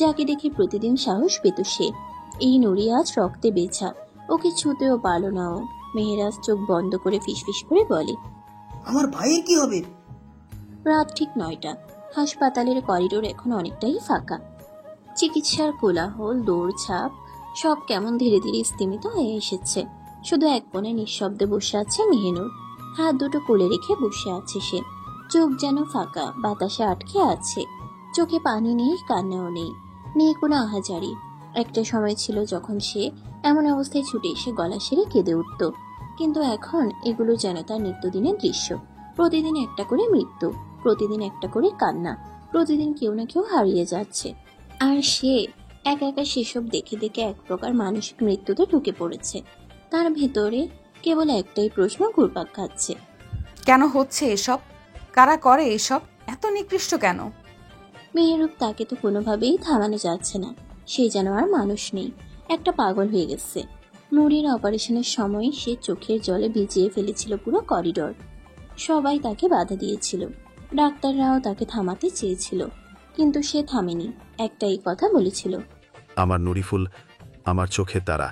Speaker 1: যাকে দেখে প্রতিদিন সাহস পেত সে। এই নুরি আজ রক্তে বেছা, ওকে ছুঁতেও পারল না ও। মেহেরাজ চোখ বন্ধ করে ফিসফিস করে বলে,
Speaker 7: আমার ভাইয়ের কি হবে?
Speaker 1: রাত ঠিক 9টা। হাসপাতালের করিডোর এখন অনেকটাই ফাঁকা। চিকিৎসার কোলাহল, দৌড়ঝাঁপ সব কেমন ধীরে ধীরে স্তিমিত হয়ে এসেছে। শুধু এক কোণে নিঃশব্দে বসে আছে মেহেনুর। হাত দুটো কোলে রেখে বসে আছে সে। চোখ যেন ফাঁকা, বাতাসে আটকে আছে। চোখে পানি নেই, কান্নাও নেই, নেই কোনো আহাজারি। একটা সময় ছিল যখন সে এমন অবস্থায় ছুটে এসে গলা সেরে কেঁদে উঠত, কিন্তু এখন এগুলো যেন তার নিত্যদিনের দৃশ্য। প্রতিদিন একটা করে মৃত্যু, প্রতিদিন একটা করে কান্না, প্রতিদিন কেউ না কেউ হারিয়ে যাচ্ছে, আর সে একা একা সেসব দেখে দেখে এক প্রকার মানসিক মৃত্যুতে ঢুকে পড়েছে। তার ভেতরে কেবল একটাই প্রশ্ন ঘুরপাক খাচ্ছে,
Speaker 3: কেন হচ্ছে এসব? কারা করে এসব? এত নিকৃষ্ট কেন?
Speaker 1: মেহেরুপ তাকে তো কোনোভাবেই থামানো যাচ্ছে না। সে যেন আর মানুষ নেই, একটা পাগল হয়ে গেছে। নুরির অপারেশনের সময় সে চোখের জলে ভিজিয়ে ফেলেছিল পুরো করিডোর। সবাই তাকে বাধা দিয়েছিল, ডাক্তাররাও তাকে থামাতে চেয়েছিল, কিন্তু সে থামেনি। একটাই কথা বলেছিল,
Speaker 4: আমার নুরিফুল আমার চোখের তারা,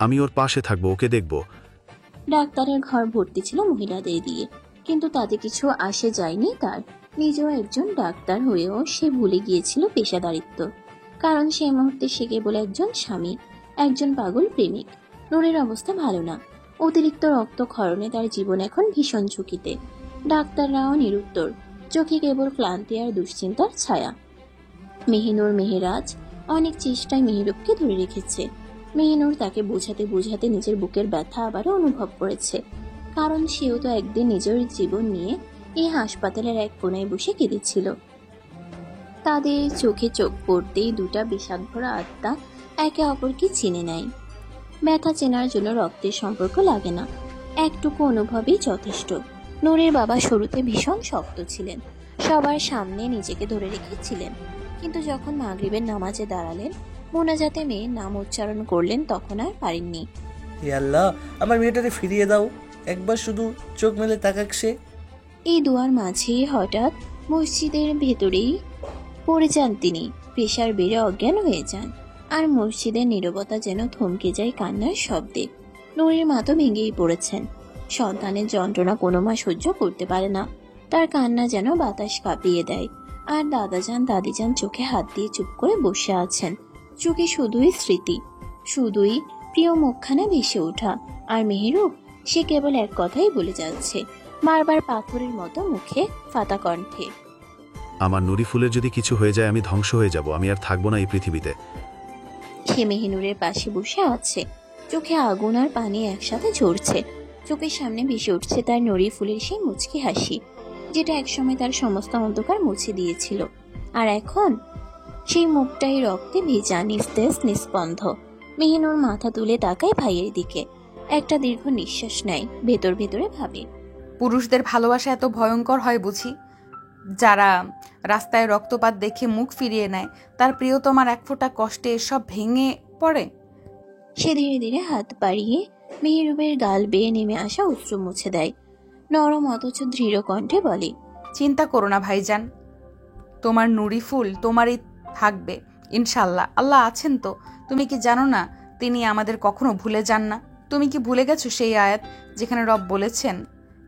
Speaker 4: আমি ওর পাশে থাকবো, ওকে দেখব।
Speaker 1: ডাক্তারের ঘর ভর্তি ছিল মহিলাদের দিয়ে, কিন্তু তাতে কিছু আসে যায়নি তার। নিজেও একজন ডাক্তার হয়েও সে ভুলে গিয়েছিল পেশাদারিত্ব, কারণ সেই মুহূর্তে সে কেবল একজন স্বামী, একজন পাগল প্রেমিক। নূরের অবস্থা ভালো না, অতিরিক্ত রক্তক্ষরণে তার জীবন এখন ভীষণ ঝুঁকিতে। ডাক্তাররাও নিরুত্তর, চোখে কেবল ক্লান্তি আর দুশ্চিন্তার ছায়া। মেহিনুর মেহেরাজ অনেক চেষ্টায় মেহেরুবকে ধরে রেখেছে। মেহিনুর তাকে বোঝাতে বোঝাতে নিজের বুকের ব্যথা আবারও অনুভব করেছে, কারণ সেও তো একদিন নিজের জীবন নিয়ে এই হাসপাতালের এক কোনায় বসে কেঁদেছিল। তাদের চোখে চোখ পড়তেই দুটা বিষাদভরা আত্মা একে অপরকে চিনে নেয়। ব্যথা চেনার জন্য রক্তের সম্পর্ক লাগে না, একটুকু অনুভবই যথেষ্ট। নূরের বাবা শুরুতে ভীষণ শক্ত ছিলেন, সবার সামনে নিজেকে ধরে রেখেছিলেন, কিন্তু যখন মাগরিবের নামাজে দাঁড়ালেন, মোনাজাতে মেয়ের নাম উচ্চারণ করলেন, তখন আর পারেননি।
Speaker 8: হে আল্লাহ, আমার মেয়েটাকে ফিরিয়ে দাও, একবার শুধু চোখ মেলে তাকাক সে।
Speaker 1: এই দুয়ার মাঝে হঠাৎ মসজিদের ভেতরেই পড়ে যান তিনি। প্রেসার বেড়ে অজ্ঞান হয়ে যান, আর মসজিদের নীরবতা যেন থমকে যায় কান্নার শব্দে। নূরের মা তো ভেঙেই পড়েছেন। সন্তানের যন্ত্রণা কোনো মা সহ্য করতে পারে না, তার কান্না যেন বাতাস কাঁপিয়ে দেয়। আর দাদাজান দাদিজান চোখে হাত দিয়ে চুপ করে বসে আছেন, চোখে শুধুই স্মৃতি, শুধুই প্রিয় মুখখানা ভেসে ওঠা। আর মেহেরুব, সে কেবল এক কথাই বলে যাচ্ছে, বারবার পাথরের মতো মুখে, ফাতা কণ্ঠে,
Speaker 4: আমার নুরিফুলের যদি কিছু হয়ে যায় আমি ধ্বংস হয়ে যাব, আমি আর থাকবো না এই পৃথিবীতে।
Speaker 1: সে মেহিনুরের পাশে বসে আছে, চোখে আগুন আর পানি একসাথে ঝরছে। চোখের সামনে ভেসে উঠছে তার নড়ি ফুলের সেই মুচকি হাসি, যেটা একসময় তার সমস্ত অন্ধকার মুছে দিয়েছিল। আর এখন সেই মুখটাই রক্তে ভেজা, নিস্তেজ, নিস্পন্ধ। মেহিনুর মাথা তুলে তাকায় ভাইয়ের দিকে, একটা দীর্ঘ নিঃশ্বাস নেয়, ভেতর ভেতরে ভাবে,
Speaker 3: পুরুষদের ভালোবাসা এত ভয়ঙ্কর হয় বুঝি? যারা রাস্তায় রক্তপাত দেখে মুখ ফিরিয়ে নেয়, তার প্রিয়তমার এক ফোঁটা কষ্টে এসব ভেঙে পড়ে।
Speaker 1: সে ধীরে ধীরে হাত বাড়িয়ে মেহেরুবের গাল বেয়ে নেমে আসা অশ্রু মুছে দেয়, নরম অথচ দৃঢ় কণ্ঠে বলে,
Speaker 3: চিন্তা করো না ভাইজান, তোমার নুরি ফুল তোমারই থাকবে ইনশাল্লাহ। আল্লাহ আছেন তো, তুমি কি জানো না তিনি আমাদের কখনো ভুলে যান না? তুমি কি ভুলে গেছো সেই আয়াত যেখানে রব বলেছেন,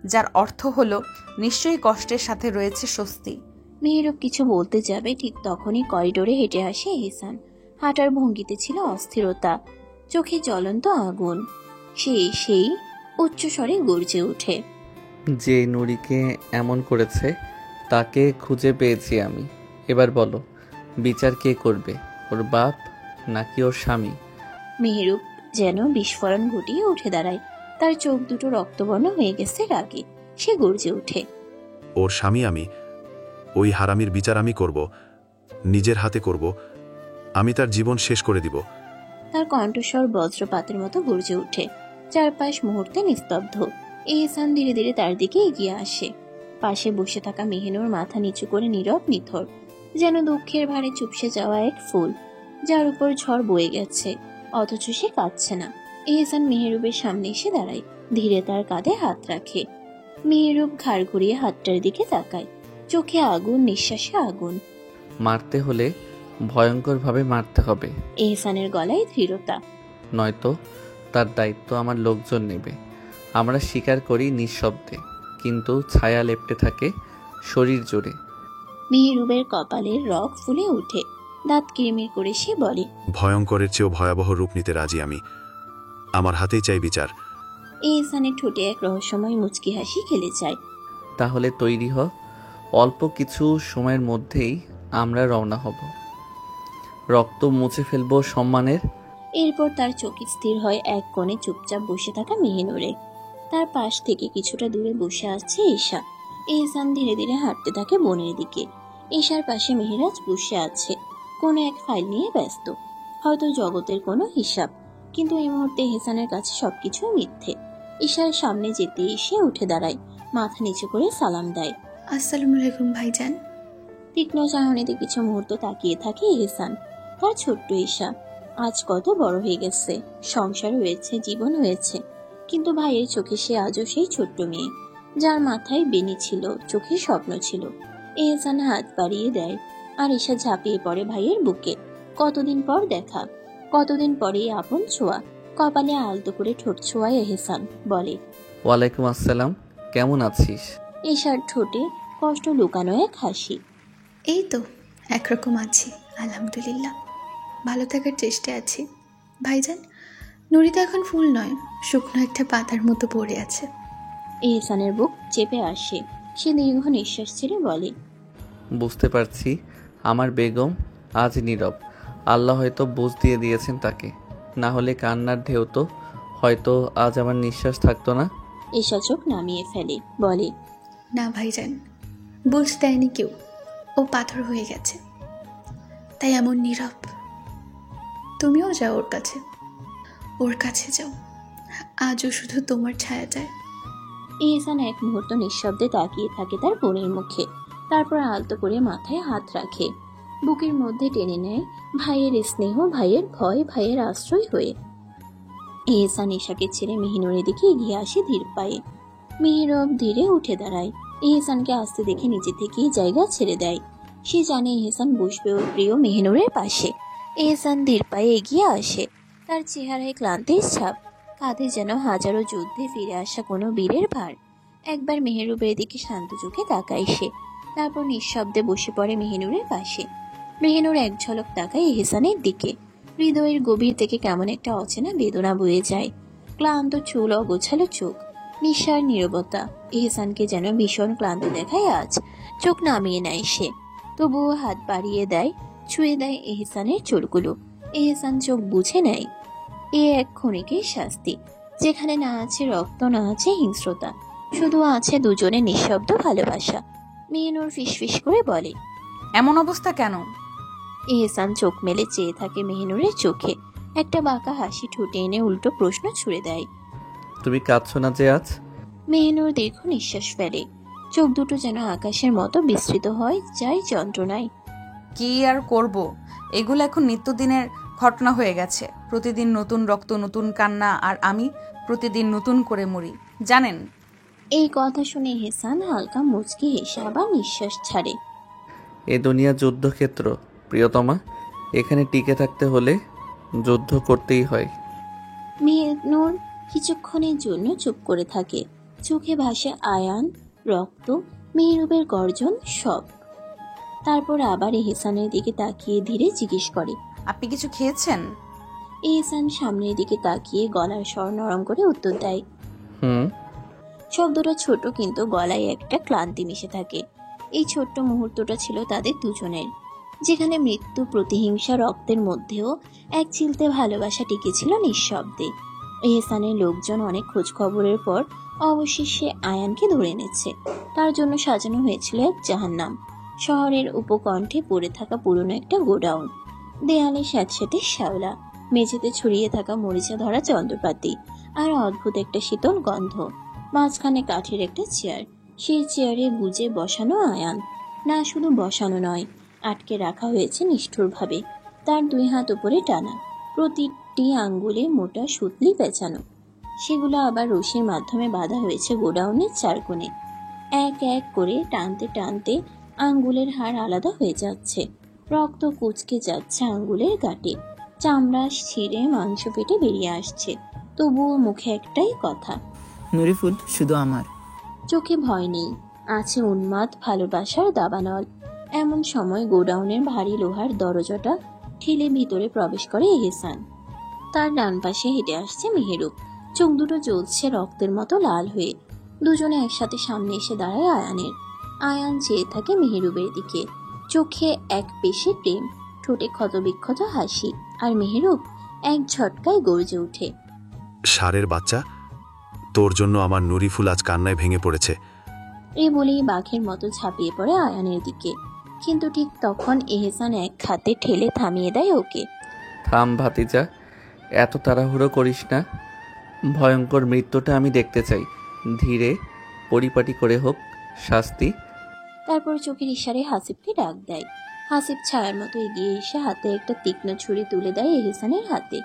Speaker 3: যার অর্থ হলো নিশ্চয়ই কষ্টের সাথে রয়েছে স্বস্তি?
Speaker 1: মেহেরুব কিছু বলতে যাবে, ঠিক তখনই করিডোরে হেঁটে আসে এহসান। হাঁটার ভঙ্গিতে ছিল অস্থিরতা, চোখে জ্বলন্ত আগুন। সেই উচ্চস্বরে গর্জে ওঠে,
Speaker 2: যে নুরিকে এমন করেছে তাকে খুঁজে পেয়েছি আমি। এবার বলো, বিচার কে করবে, ওর বাপ নাকি ওর স্বামী?
Speaker 1: মেহেরুব যেন বিস্ফোরণ ঘটিয়ে উঠে দাঁড়ায়, তার চোখ দুটো রক্তবর্ণ হয়ে গেছে রাগে। সে গর্জে ওঠে,
Speaker 4: ওর স্বামী আমি, ওই হারামির বিচার আমি করব, নিজের হাতে করব, আমি তার জীবন শেষ করে দিব।
Speaker 1: তার কণ্ঠস্বর বজ্রপাতের মতো গর্জে ওঠে। চারপাশ মুহূর্তে নিস্তব্ধ। এহসান ধীরে ধীরে তার দিকে এগিয়ে আসে। পাশে বসে থাকা মেহিনুর মাথা নিচু করে নীরব নিথর, যেন দুঃখের ভারে চুপসে যাওয়া এক ফুল যার উপর ঝড় বয়ে গেছে, অথচ সে কাঁদছে না। এহসান মেহেরুবের সামনে এসে দাঁড়ায়, ধীরে তার কাঁধে হাত রাখে। মেহেরুব ঘাড় ঘুরিয়ে হাতটার দিকে তাকায়, চোখে আগুন, নিঃশ্বাসে আগুন।
Speaker 2: মারতে হলে ভয়ঙ্করভাবে মারতে হবে,
Speaker 1: এহসানের গলায় দৃঢ়তা।
Speaker 2: নয়তো তার দায়িত্ব আমার লোকজন নেবে। আমরা স্বীকার করি নিঃশব্দে, কিন্তু ছায়া লেপ্টে থাকে শরীর জুড়ে।
Speaker 1: মেহেরুবের কপালের রগ ফুলে ওঠে, দাঁত কিরমির করে সে বলে,
Speaker 4: ভয়ঙ্করের চেয়েও ভয়াবহ রূপ নিতে রাজি আমি, আমার হাতেই চাই বিচার।
Speaker 1: এহসানের ঠোঁটে এক রহস্যময় মুচকি হাসি খেলে যায়।
Speaker 2: তাহলে তৈরি হ, অল্প কিছু সময়ের মধ্যেই আমরা রওনা হব, রক্ত মুছে ফেলবো সম্মানের।
Speaker 1: এরপর তার চোখ স্থির হয় এক কোণে চুপচাপ বসে থাকা মেহিনুরে। তার পাশ থেকে কিছুটা দূরে বসে আছে ঈশা। এহসান ধীরে ধীরে হাঁটতে থাকে বোনের দিকে। ঈশার পাশে মেহেরাজ বসে আছে, কোনো এক ফাইল নিয়ে ব্যস্ত, হয়তো জগতের কোনো হিসাব। কিন্তু এই মুহূর্তে এহসানের কাছে সবকিছুই মিথ্যে। ঈশার সামনে যেতে এসে উঠে দাঁড়ায়, মাথা নিচু করে সালাম দেয়।
Speaker 9: আসসালামু আলাইকুম ভাইজান।
Speaker 1: তীক্ষ্ণ চাহনিতে কিছু মুহূর্ত তাকিয়ে থাকে এহসান। তার ছোট্ট ঈশা আজ কত বড় হয়ে গেছে, সংসার হয়েছে, জীবন হয়েছে, কিন্তু ভাইয়ের চোখে সে আজও সেই ছোট্ট মেয়ে, যার মাথায় বেনি ছিল, চোখে স্বপ্ন ছিল। এহসান হাত বাড়িয়ে দেয়, আর ঈশা ঝাঁপিয়ে পড়ে ভাইয়ের বুকে। কতদিন পর দেখা, কতদিন পরে আপন ছোঁয়া। কপালে আলতো করে ঠোঁট ছোঁয়ায় এহসান, বলে,
Speaker 2: ওয়ালাইকুম আসসালাম, কেমন আছিস?
Speaker 1: ঈশার ঠোঁটে কষ্ট লুকানো এক হাসি।
Speaker 9: এই তো একরকম আছি, আলহামদুলিল্লাহ, ভালো থাকার চেষ্টায় আছি। ভাইজান, নুরি তো এখন ফুল নয়, শুকনো একটা পাতার মতো পড়ে আছে।
Speaker 1: এহসানের বুক চেপে আসে, সে দীর্ঘ নিঃশ্বাস ছেড়ে বলে,
Speaker 2: বুঝতে পারছি আমার বেগম আজ নীরব। আল্লাহ হয়তো বুঝ দিয়ে দিয়েছেন তাকে, না হলে কান্নার ঢেউ তো হয়তো আজ আমার নিঃশ্বাস থাকতো না।
Speaker 1: ঈশা চোখ নামিয়ে ফেলে, বলে,
Speaker 9: না ভাইজান, বুঝ দেয়নি কেউ, ও পাথর হয়ে গেছে, তাই এমন নীরব। তুমিও যাও ওর কাছে, ওর কাছে যাও, আজও শুধু তোমার ছায়া যায়।
Speaker 1: এহসান এক মুহূর্ত নিঃশব্দে তাকিয়ে থাকে তার বোনের মুখে, তারপর আলতো করে মাথায় হাত রাখে, বুকের মধ্যে টেনে নেয় ভাইয়ের স্নেহ, ভাইয়ের ভয়, ভাইয়ের আশ্রয় হয়ে। এহসান ঈশাকে ছেড়ে মেহিনুরের দিকে এগিয়ে আসে ধীর পায়ে। মেহেরব ধীরে উঠে দাঁড়ায়, এহসানকে আসতে দেখে নিজে থেকেই জায়গা ছেড়ে দেয়। সে জানে এহসান বসবে ওর প্রিয় মেহিনুরের পাশে। এহসান ধীর পায়ে এগিয়ে আসে, তার চেহারায় ক্লান্তির ছাপ, কাঁধে যেন হাজারো যুদ্ধে ফিরে আসা কোনো বীরের ভার। একবার মেহেরুবের দিকে শান্ত চোখে তাকায় সে, তারপর নিঃশব্দে বসে পড়ে মেহিনুরের পাশে। মেহিনুর এক ঝলক তাকায় এহসানের দিকে, হৃদয়ের গভীর থেকে কেমন একটা অচেনা বেদনা বয়ে যায়। ক্লান্ত চুল, অগোছালো চোখ, নিঃশ্বাস, নীরবতা এহসানকে যেন ভীষণ ক্লান্ত দেখায় আজ। চোখ নামিয়ে নেয় সে, তবুও হাত বাড়িয়ে দেয়, ছুঁয়ে দেয় এহসানের চুলগুলো। এহসান চোখ বুঝে নেয়, এ এক ক্ষণিকের শাস্তি, যেখানে না আছে রক্ত, না আছে হিংস্রতা, শুধু আছে দুজনের নিঃশব্দ ভালোবাসা। মেহনুর ফিসফিস করে বলে,
Speaker 3: এমন অবস্থা কেন?
Speaker 1: এহসান চোখ মেলে চেয়ে থাকে মেহনুরের চোখে, একটা বাঁকা হাসি ঠোঁটে এনে উল্টো প্রশ্ন ছুড়ে দেয়।
Speaker 2: তুমি কাঁদছো না যে আজ?
Speaker 1: মেহনুর দীর্ঘ নিঃশ্বাস ফেলে, চোখ দুটো যেন আকাশের মতো বিস্তৃত হয় যায় যন্ত্রণায়।
Speaker 3: কি আর করব, এগুলো এখন নিত্যদিনের ঘটনা হয়ে গেছে। প্রতিদিন নতুন রক্ত, নতুন কান্না, আর আমি প্রতিদিন নতুন করে মরি, জানেন?
Speaker 1: এই কথা শুনে এহসান হালকা মুচকি হেসে আবার নিঃশ্বাস ছাড়ে।
Speaker 2: এ দুনিয়া যুদ্ধক্ষেত্র প্রিয়তমা, এখানে টিকে থাকতে হলে যুদ্ধ করতেই হয়।
Speaker 1: মেহনুর কিছুক্ষণের জন্য চুপ করে থাকে, চোখে ভাসে আয়ান, রক্ত, মেহরুবের গর্জন, সব। তারপর আবার এহসানের দিকে তাকিয়ে ধীরে জিজ্ঞেস করে,
Speaker 3: আপনি কিছু খেয়েছেন?
Speaker 1: এহসান সামনের দিকে তাকিয়ে গলার স্বর নরম করে উত্তর দেয়।
Speaker 2: হুম।
Speaker 1: শব্দটা ছোট, কিন্তু গলায় একটা ক্লান্তি মিশে থাকে। এই ছোট্ট মুহূর্তটা ছিল তাদের দুজনের, যেখানে মৃত্যু, প্রতিহিংসা, রক্তের মধ্যেও এক চিলতে ভালোবাসা টিকেছিল নিঃশব্দে। এহসানের লোকজন অনেক খোঁজ খবরের পর অবশেষে আয়ানকে ধরে এনেছে। তার জন্য সাজানো হয়েছিল এক জাহান্নাম। শহরের উপকণ্ঠে পড়ে থাকা পুরনো একটা গোডাউন, দেয়ালে স্যাঁতস্যাঁতে শ্যাওলা, মেঝেতে ছড়িয়ে থাকা মরিচা ধরা যন্ত্রপাতি, আর অদ্ভুত একটা শীতল গন্ধ। মাঝখানে কাঠের একটা চেয়ার, সেই চেয়ারে গুজে বসানো আয়ান। না, শুধু বসানো নয়, আটকে রাখা হয়েছে নিষ্ঠুরভাবে, তার দুই হাত উপরে টানা, প্রতিটি আঙ্গুলে মোটা সুতলি পেঁচানো। সেগুলো আবার রশির মাধ্যমে বাঁধা হয়েছে গোডাউনের চার কোণে। এক এক করে টানতে টানতে আঙ্গুলের হাড় আলাদা হয়ে যাচ্ছে, রক্ত কুচকে যাচ্ছে আঙ্গুলের গাঁটে, চামড়া ছিঁড়ে মাংস পেটে বেরিয়ে আসছে। তবুও মুখে একটাই কথা,
Speaker 6: নুরিফুল শুধু আমার।
Speaker 1: চোখে ভয় নেই, আছে উন্মাদ ভালোবাসার দাবানল। এমন সময় গোডাউনের ভারী লোহার দরজাটা ঠেলে ভিতরে প্রবেশ করে এহসান। তার ডান পাশে হেঁটে আসছে মেহেরুব, চোখ দুটো জ্বলছে রক্তের মতো লাল হয়ে। দুজনে একসাথে সামনে এসে দাঁড়ায় আয়ানের। আয়ান চেয়ে থাকে মেহেরুবের দিকে, চোখে এক পেশে প্রেম, ঠোঁটে ক্ষতবিক্ষত হাসি, আর মেহেরুব এক ঝটকায় গর্জে ওঠে,
Speaker 4: ষাঁড়ের বাচ্চা, তোর জন্য আমার নুরিফুল আজ কান্নায় ভেঙে পড়েছে।
Speaker 1: এ বলেই বাঘের মতো ঝাঁপিয়ে পড়ে আয়ানের দিকে। কিন্তু ঠিক তখন এহসান এক হাতে ঠেলে থামিয়ে দেয় ওকে।
Speaker 2: থাম ভাতিজা, এত তাড়াহুড়ো করিস না। ভয়ঙ্কর মৃত্যুটা আমি দেখতে চাই। ধীরে পরিপাটি করে হোক শাস্তি।
Speaker 1: তারপর চোখের ইশারায় হাসিবকে ডাক দেয়। হাসিব ছায়ার মতো এগিয়ে এসে হাতে একটা তীক্ষ্ণ ছুরি তুলে দেয় এহসানের হাতে।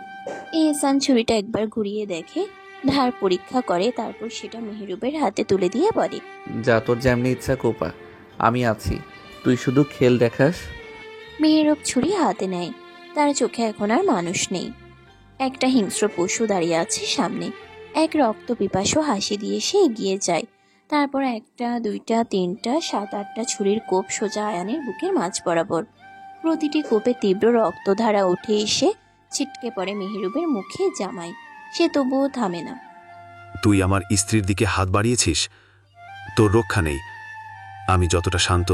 Speaker 1: এহসান ছুরিটা একবার ঘুরিয়ে দেখে, ধার পরীক্ষা করে, তারপর সেটা মেহেরুবের হাতে তুলে দিয়ে বলে,
Speaker 2: যা তোর যেমনি ইচ্ছা কোপা, আমি আছি, তুই শুধু খেল দেখাস।
Speaker 1: মেহেরুব ছুরি হাতে নেয়। তার চোখে এখন আর মানুষ নেই, একটা হিংস্র পশু দাঁড়িয়ে আছে সামনে। এক রক্ত পিপাসু হাসি দিয়ে সে এগিয়ে যায়। তারপর একটা, দুইটা, তিনটা, 7-8টা ছুরির কোপ সোজা আয়ানের বুকের মাঝ বরাবর। প্রতিটি কোপে তীব্র রক্তধারা উঠে এসে ছিটকে পড়ে মেহেরুবের মুখে, জামায়। সে তবুও থামে না।
Speaker 4: তুই আমার স্ত্রীর দিকে হাত বাড়িয়েছিস, তোর রক্ষা নেই। আমি যতটা শান্ত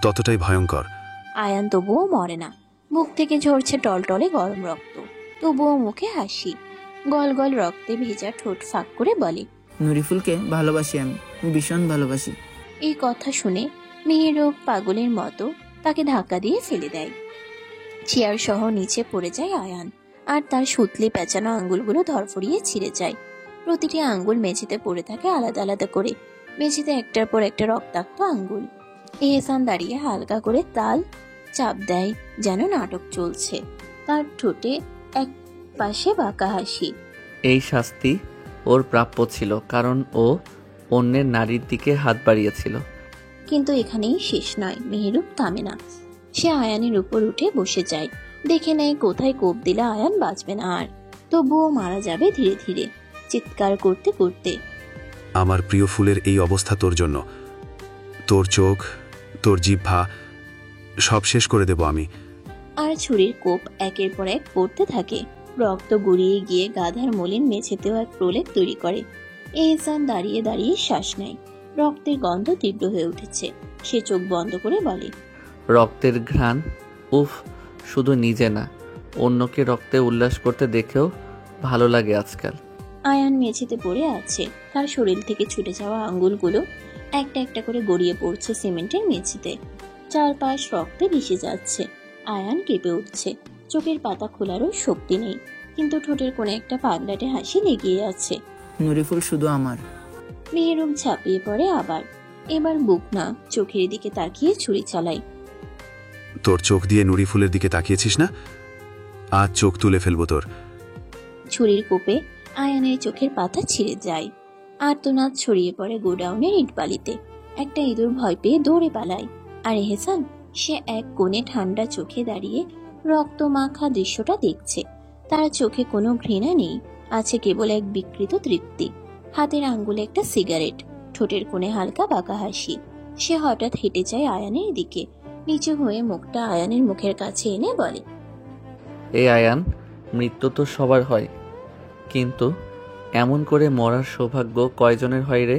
Speaker 4: ততটাই ভয়ঙ্কর।
Speaker 1: আয়ান তবুও মরে না। মুখ থেকে ঝরছে টলটলে গরম রক্ত, তবুও মুখে হাসি। গল গল রক্তে ভেজা ঠোঁট ফাঁক করে বলে,
Speaker 6: নুরিফুলকে ভালোবাসি, আমি ভীষণ ভালোবাসি।
Speaker 1: এই কথা শুনে মেহেরুব পাগলের মতো তাকে ধাক্কা দিয়ে ফেলে দেয়। চেয়ার সহ নিচে পড়ে যায় আয়ান, আর তার সুতলি পেঁচানো আঙ্গুলগুলো ধরফড়িয়ে ছিঁড়ে যায়। প্রতিটি আঙ্গুল মেঝেতে পড়ে থাকে আলাদা আলাদা করে, মেঝেতে একটার পর একটা রক্তাক্ত আঙ্গুল। এহসান দাঁড়িয়ে হালকা করে তাল চাপ দেয়, যেন নাটক চলছে। তার ঠোঁটে এক পাশে বাঁকা হাসি।
Speaker 2: এই শাস্তি ওর প্রাপ্য ছিল, কারণ ও অন্যের নারীর দিকে হাত বাড়িয়েছিল।
Speaker 1: কিন্তু এখানেই শেষ নয়। মেহেরুব থামে না। সে আয়ানের উপর উঠে বসে যায়, দেখে নেয় কোথায় কোপ দিলে আয়ান বাঁচবে না আর, তবুও মারা যাবে ধীরে ধীরে, চিৎকার করতে করতে।
Speaker 4: আমার প্রিয় ফুলের এই অবস্থা তোর জন্য। তোর চোখ, তোর জিহ্বা সব শেষ করে দেব আমি।
Speaker 1: আর ছুরির কোপ একের পর এক পড়তে থাকে। রক্ত গড়িয়ে গিয়ে গাধার মলিন মেঝেতেও এক প্রলেপ তৈরি করে। এহসান দাঁড়িয়ে দাঁড়িয়ে শ্বাস নেয়। রক্তের গন্ধ তীব্র হয়ে উঠেছে। সে চোখ বন্ধ করে বলে,
Speaker 2: রক্তের ঘ্রাণ, উফ, শুধু নিজে না, অন্যকে রক্তে উল্লাস করতে দেখেও ভালো লাগে আজকাল।
Speaker 1: আয়ান মেঝেতে পড়ে আছে। তার শরীর থেকে ছুটে যাওয়া আঙ্গুলগুলো একটা একটা করে গড়িয়ে পড়ছে সিমেন্টের মেঝেতে। চারপাশ রক্তে ভেসে যাচ্ছে। আয়ান কেঁপে উঠছে। চোখের পাতা খোলারও শক্তি নেই, কিন্তু ঠোঁটের কোণে একটা পাগলাটে হাসি লেগেই আছে।
Speaker 6: নুরিফুল শুধু আমার।
Speaker 1: মেহেরুব ঝাঁপিয়ে পড়ে আবার। এবার বুক না, চোখের দিকে তাকিয়ে ছুরি চালায়।
Speaker 4: তোর চোখ দিয়ে নুরিফুলের দিকে তাকিয়েছিস না? আজ চোখ তুলে ফেলবো তোর।
Speaker 1: ছুরির কোপে আয়ানের চোখের পাতা ছিঁড়ে যায়। আর্তনাদ ছড়িয়ে পড়ে গোডাউনের ইটবালিতে। একটা ইঁদুর ভয় পেয়ে দৌড়ে পালায়। আর এহসান, সে এক কোণে ঠান্ডা চোখে দাঁড়িয়ে রক্ত মাখা দৃশ্যটা দেখছে। তার চোখে কোনো ঘৃণা নেই, আছে কেবল এক বিকৃত তৃপ্তি। হাতের আঙ্গুলে একটা সিগারেট, ঠোঁটের কোণে হালকা বাঁকা হাসি। সে হঠাৎ হেঁটে যায় আয়ানের দিকে, নিচু হয়ে মুখটা আয়ানের মুখের কাছে এনে বলে,
Speaker 2: এই আয়ান, মৃত্যু তো সবার হয়, কিন্তু এমন করে মরার সৌভাগ্য কয়জনের হয় রে?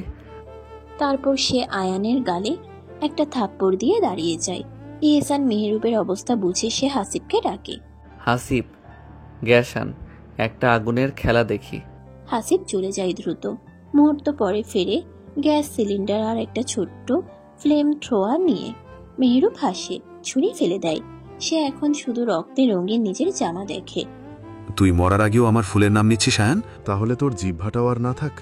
Speaker 1: তারপর সে আয়ানের গালে একটা থাপ্পড় দিয়ে দাঁড়িয়ে যায়। এহসান মেহেরুবের অবস্থা বুঝে সে হাসিবকে ডাকে।
Speaker 2: হাসিব, গ্যাস আন, একটা আগুনের খেলা দেখি।
Speaker 1: হাসিব চলে যায় দ্রুত। মুহূর্ত পরে ফেরে গ্যাস সিলিন্ডার আর একটা ছোট্ট ফ্লেম থ্রোয়ার নিয়ে। মেহেরুব হাসে, ছুরি ফেলে দেয়। সে এখন শুধু রক্তে রঙিন নিজের জামা দেখে।
Speaker 4: তুই মরার আগেও আমার ফুলের নাম নিচ্ছিস আয়ান? তাহলে তোর জিহ্বাটাও আর না থাক।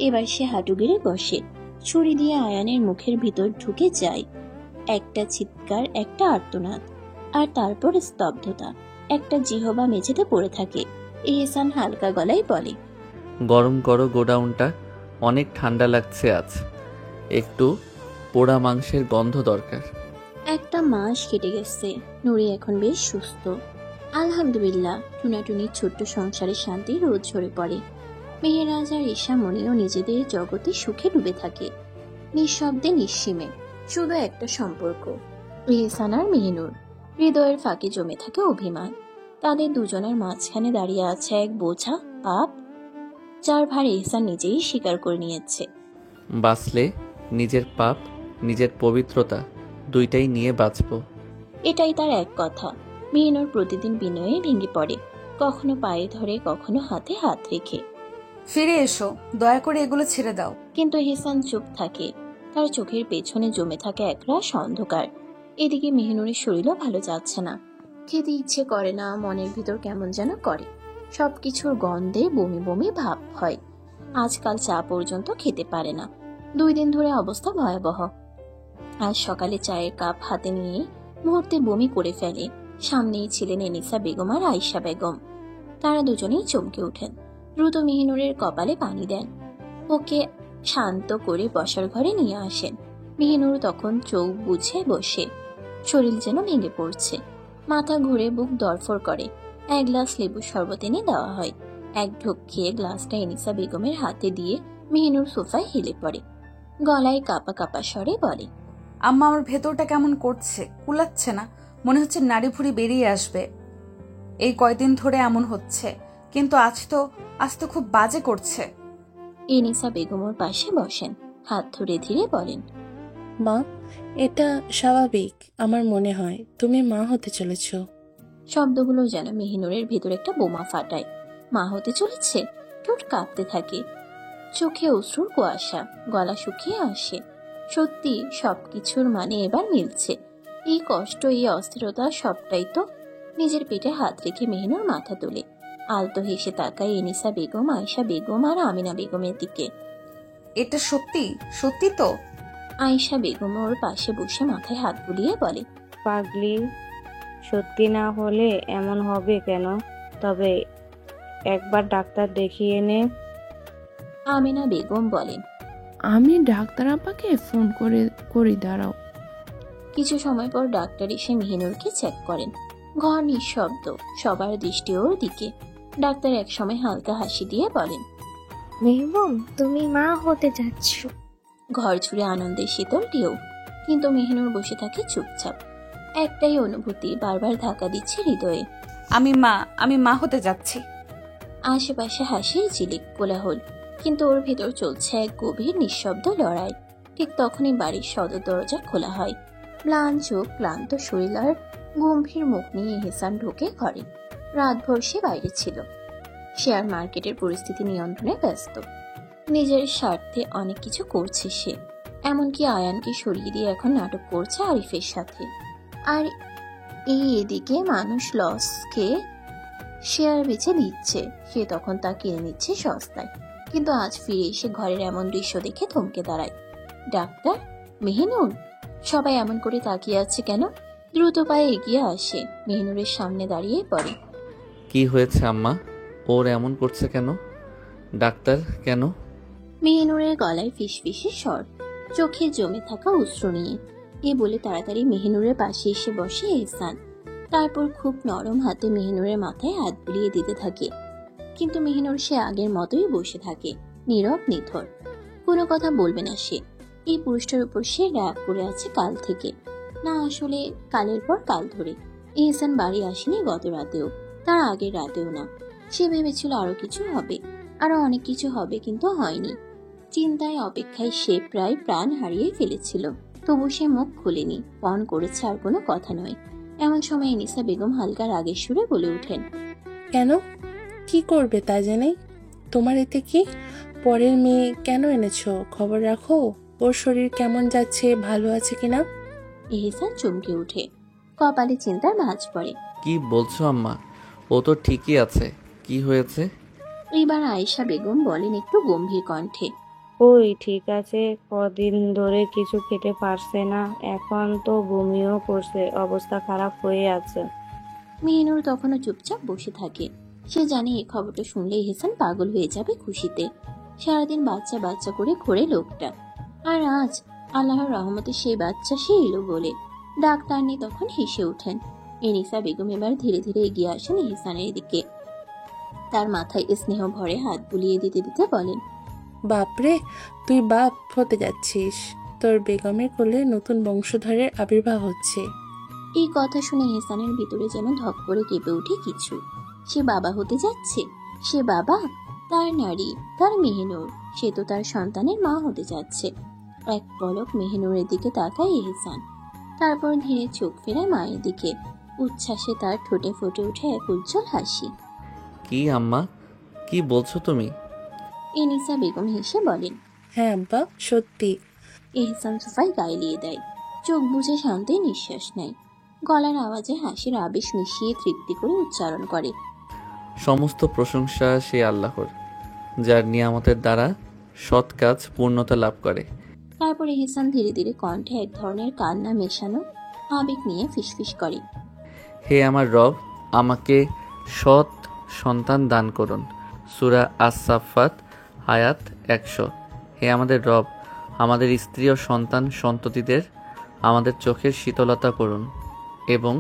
Speaker 1: এবার সে হাঁটু গেড়ে বসে। ছুরি দিয়ে আয়ানের মুখের ভিতর ঢুকে যায়। একটা চিৎকার, একটা আর্তনাদ, আর তারপর স্তব্ধতা। একটা জিহবা মেঝেতে পড়ে থাকে। এহসান হালকা গলায় বলে,
Speaker 2: গরম করো গোডাউনটা, অনেক ঠান্ডা লাগছে আজ, একটু পোড়া মাংসের গন্ধ দরকার।
Speaker 1: একটা মাস কেটে গেছে। নুরি এখন বেশ সুস্থ, আলহামদুলিল্লাহ। টুনাটুনির ছোট্ট সংসারে শান্তি রোদ ঝরে পড়ে। মেহেরাজ আর ঈশা মনিও নিজেদের জগতে সুখে ডুবে থাকে, নিঃশব্দে নিঃসীমে। শুধু একটা সম্পর্ক, এহসান আর মেহনুর। হৃদয়ের ফাঁকে জমে থাকে অভিমান। তাদের দুজনের মাঝখানে দাঁড়িয়ে আছে এক বোঝা পাপ, যার ভার এহসান নিজেই স্বীকার করে নিয়েছে।
Speaker 2: বাঁচলে নিজের পাপ, নিজের পবিত্রতা দুইটাই নিয়ে বাঁচব,
Speaker 1: এটাই তার এক কথা। মেহনুর প্রতিদিন বিনয়ে ভেঙে পড়ে, কখনো পায়ে ধরে, কখনো হাতে হাত রেখে।
Speaker 3: ফিরে এসো, দয়া করে এগুলো ছেড়ে দাও।
Speaker 1: কিন্তু এহসান চুপ থাকে। তার চোখের পেছনে জমে থাকে একরাশ অন্ধকার। এদিকে মেহিনুরের শরীরও ভালো যাচ্ছে না, খেতে ইচ্ছে করে না, মনের ভিতর কেমন যেন করে, সবকিছুর গন্ধে বমি বমি ভাব হয়। আজকাল চা পর্যন্ত খেতে পারে না, 2 দিন ধরে অবস্থা ভয়াবহ। আজ সকালে চায়ের কাপ হাতে নিয়ে মুহূর্তে বমি করে ফেলে। সামনেই ছিলেন এনিসা বেগম আর আয়েশা বেগম। তারা দুজনেই চমকে ওঠেন, দ্রুত মেহিনুরের কপালে পানি দেন, ওকে শান্ত করে বসার ঘরে নিয়ে আসেন। মেহিনুর তখন চোখ বুঝে বসে, শরীর যেন ভেঙে পড়ছে, মাথা ঘুরে বুক দরফর করে। 1 গ্লাস লেবু শরবত এনে দেওয়া হয়। এক ঢোক খেয়ে গ্লাসটা এনিসা বেগমের হাতে দিয়ে মেহিনুর সোফায় হেলে পড়ে, গলায় কাপা কাপা স্বরে বলে,
Speaker 3: আম্মা, আমার ভেতরটা কেমন করছে, কুলাচ্ছে না, মনে হচ্ছে নাড়ি ভুড়ি বেরিয়ে আসবে। এই কয়দিন ধরে এমন হচ্ছে, কিন্তু আজ তো খুব বাজে করছে।
Speaker 1: এনিসা বেগম ওর পাশে বসেন, হাত ধরে ধীরে বলেন,
Speaker 10: মা, এটা স্বাভাবিক। আমার মনে হয় তুমি মা হতে চলেছ।
Speaker 1: শব্দগুলো যেন মেহিনুরের ভেতর একটা বোমা ফাটায়। মা হতে চলেছে? ঠোঁট কাঁপতে থাকে, চোখে অশ্রুর কুয়াশা, গলা শুকিয়ে আসে। সত্যি সবকিছুর মানে এবার মিলছে। এই কষ্ট, এই অস্থিরতা সবটাই তো। নিজের পেটে হাত রেখে মেহিনুর মাথা তোলে, আলতো হেসে তাকায় এনিসা বেগম, আয়েশা বেগম আর আমিনা বেগমের দিকে।
Speaker 3: এটা সত্যি সত্যি তো?
Speaker 1: আয়েশা বেগম ওর পাশে বসে মাথায় হাত বুলিয়ে বলে,
Speaker 11: পাগলি, সত্যি না হলে এমন হবে কেন? তবে একবার ডাক্তার দেখিয়ে নে।
Speaker 1: আমিনা বেগম বলেন,
Speaker 12: আমি ডাক্তার আপাকে ফোন করি, দাঁড়াও।
Speaker 1: কিছু সময় পর ডাক্তার এসে মেহিনুরকে চেক করেন। ঘর নিঃশব্দ, সবার দৃষ্টি ওর দিকে। ডাক্তার এক সময় হালকা হাসি দিয়ে বলেন,
Speaker 13: বেগম, তুমি মা হতে যাচ্ছ।
Speaker 1: ঘর জুড়ে আনন্দের শীতল ঢেউ, কিন্তু মেহিনুর বসে থাকে চুপচাপ। একটাই অনুভূতি বারবার ধাক্কা দিচ্ছে হৃদয়ে,
Speaker 3: আমি মা হতে যাচ্ছি।
Speaker 1: আশেপাশে হাসির ঝিলিক, কোলাহল, কিন্তু ওর ভেতর চলছে এক গভীর নিঃশব্দ লড়াই। ঠিক তখনই বাড়ির সদর দরজা খোলা হয়। ম্লান চোখ, ক্লান্ত শরীর আর গম্ভীর মুখ নিয়ে এহসান ঢোকে ঘরে। রাতভর সে বাইরে ছিল, শেয়ার মার্কেটের পরিস্থিতি নিয়ন্ত্রণে ব্যস্ত। নিজের স্বার্থে অনেক কিছু করছে সে, এমনকি আয়ানকে সরিয়ে দিয়ে এখন নাটক করছে আরিফের সাথে। আর এদিকে মানুষ লসকে শেয়ার বেছে দিচ্ছে, সে তখন তা কিনে নিচ্ছে সস্তায়। কিন্তু আজ ফিরে এসে ঘরের এমন দৃশ্য দেখে থমকে দাঁড়ায়। ডাক্তার, মেহিনুর, সবাই এমন করে তাকিয়ে আছে কেন? দ্রুত পায়ে এগিয়ে আসে, মেহিনুরের সামনে দাঁড়িয়ে পড়ে।
Speaker 2: কি হয়েছে আম্মা? ওর এমন করছে কেন? ডাক্তার, কেন?
Speaker 1: মেহিনুরের গলায় ফিসফিসে স্বর, চোখে জমে থাকা অশ্রু নিয়ে। এ বলে তাড়াতাড়ি মেহিনুরের পাশে এসে বসে এহসান। তারপর খুব নরম হাতে মেহিনুরের মাথায় হাত বুলিয়ে দিতে থাকে। কিন্তু মেহিনুর সে আগের মতোই বসে থাকে, নীরব নিথর। কোনো কথা বলবে না সে। এই পুরুষটার উপর সে রাগ করে আছে কাল থেকে, না আসলে কালের পর কাল ধরে। এহসান বাড়ি আসেনি গত রাতেও, তার আগের রাতেও না। সে ভেবেছিল আরো কিছু হবে, আরো অনেক কিছু হবে, কিন্তু হয়নি। চিন্তায় অপেক্ষায় সে প্রায় প্রাণ হারিয়ে ফেলেছিল। তবু সে মুখ খুলেনি, পণ করেছে আর কোনো কথা নয়। এমন সময় এনিসা বেগম হালকা রাগের সুরে বলে ওঠেন,
Speaker 10: কেন? কি করবে তা জানেই? তোমার এতে কি? পরের মেয়ে কেন এনেছো? খবর রাখো ওর শরীর কেমন যাচ্ছে, ভালো আছে কিনা।
Speaker 1: এহসান চমকে ওঠে, কপালে চিন্তার ভাঁজ পড়ে।
Speaker 2: কি বলছো আম্মা? ও তো ঠিকই আছে। কি হয়েছে?
Speaker 1: এবার আয়েশা বেগম বলেন একটু গম্ভীর কণ্ঠে,
Speaker 11: ওই ঠিক আছে, কদিন ধরে কিছু খেতে পারছে না, এখন তো বমিও করছে, অবস্থা খারাপ হয়ে আছে।
Speaker 1: মেহিনুর তখনও চুপচাপ বসে থাকে। সে জানে এই খবরটা শুনলে এহসান পাগল হয়ে যাবে খুশিতে। সারাদিন বাচ্চা বাচ্চা করে ঘোরে লোকটা, আর আজ আল্লাহর রহমতে সেই বাচ্চা সে এলো বলে। ডাক্তার নিয়ে তখন হেসে ওঠেন। এনিসা বেগম এবার ধীরে ধীরে এগিয়ে আসেন এহসানের দিকে, তার মাথায় স্নেহ ভরে হাত বুলিয়ে দিতে দিতে বলেন,
Speaker 10: বাপরে, তুই বাপ হতে যাচ্ছিস। তোর বেগমের কোলে নতুন বংশধরের আবির্ভাব হচ্ছে।
Speaker 1: এই কথা শুনে এহসানের ভিতরে যেন ধক করে কেঁপে ওঠে কিছু। সে বাবা হতে যাচ্ছে, সে বাবা, তার নারী, তার মেহিনুর, সে তো তার সন্তানের মা হতে যাচ্ছে। এক পলক মেহিনুরের দিকে তাকায় এহসান, তারপর ধীরে চোখ ফেরায় মায়ের দিকে। উচ্ছ্বাসে তার ঠোঁটে ফুটে ওঠে এক উজ্জ্বল হাসি।
Speaker 2: কি আম্মা, কি বলছো তুমি?
Speaker 1: এনিসা বেগম হেসে বলেন,
Speaker 10: হ্যাঁ আব্বা, সত্যি।
Speaker 1: এহসান সোফায় গায়ে লিয়ে দেয়, চোখ বুজে শান্তি নিঃশ্বাস নেয়। গলার আওয়াজে হাসির আবেশ মিশিয়ে তৃপ্তি করে উচ্চারণ করে,
Speaker 2: সমস্ত প্রশংসা সে আল্লাহর, যার নিয়ামতের দ্বারা সৎ কাজ পূর্ণতা লাভ করে।
Speaker 1: তারপর এহসান ধীরে ধীরে কণ্ঠে এক ধরনের কান্না মেশানো আবেগ নিয়ে ফিসফিস করে,
Speaker 2: হে আমার রব, আমাকে সৎ সন্তান দান করুন। সূরা আস-সাফফাত আয়াত 100। হে আমাদের রব, আমাদের স্ত্রী ও সন্তান সন্ততিদের আমাদের চোখের শীতলতা করুন এবং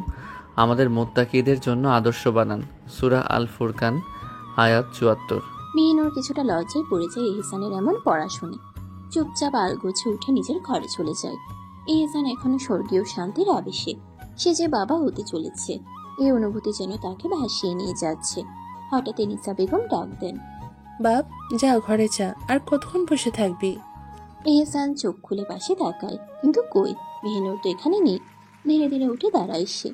Speaker 2: আমাদের মুত্তাকিদের জন্য আদর্শ বানান। সূরা আল ফুরকান আয়াত 74।
Speaker 1: মেহিনুর কিছুটা লজ্জায় পড়ে যায় এহসানের এমন পড়া শুনে। চুপচাপ আলগোছে উঠে নিজের ঘরে চলে যায়। এহসান এখনো স্বর্গীয় শান্তির আবেশে, সে যে বাবা হতে চলেছে এই অনুভূতি যেন তাকে ভাসিয়ে নিয়ে যাচ্ছে। হঠাৎ এনিসা বেগম ডাক দেন,
Speaker 10: বাপ, যা ঘরে যা, আর কতক্ষণ বসে থাকবি?
Speaker 1: এহসান চোখ খুলে পাশে তাকায়, কিন্তু কই, মেহিনুর তো এখানে নেই। ধীরে ধীরে উঠে দাঁড়ায় সে।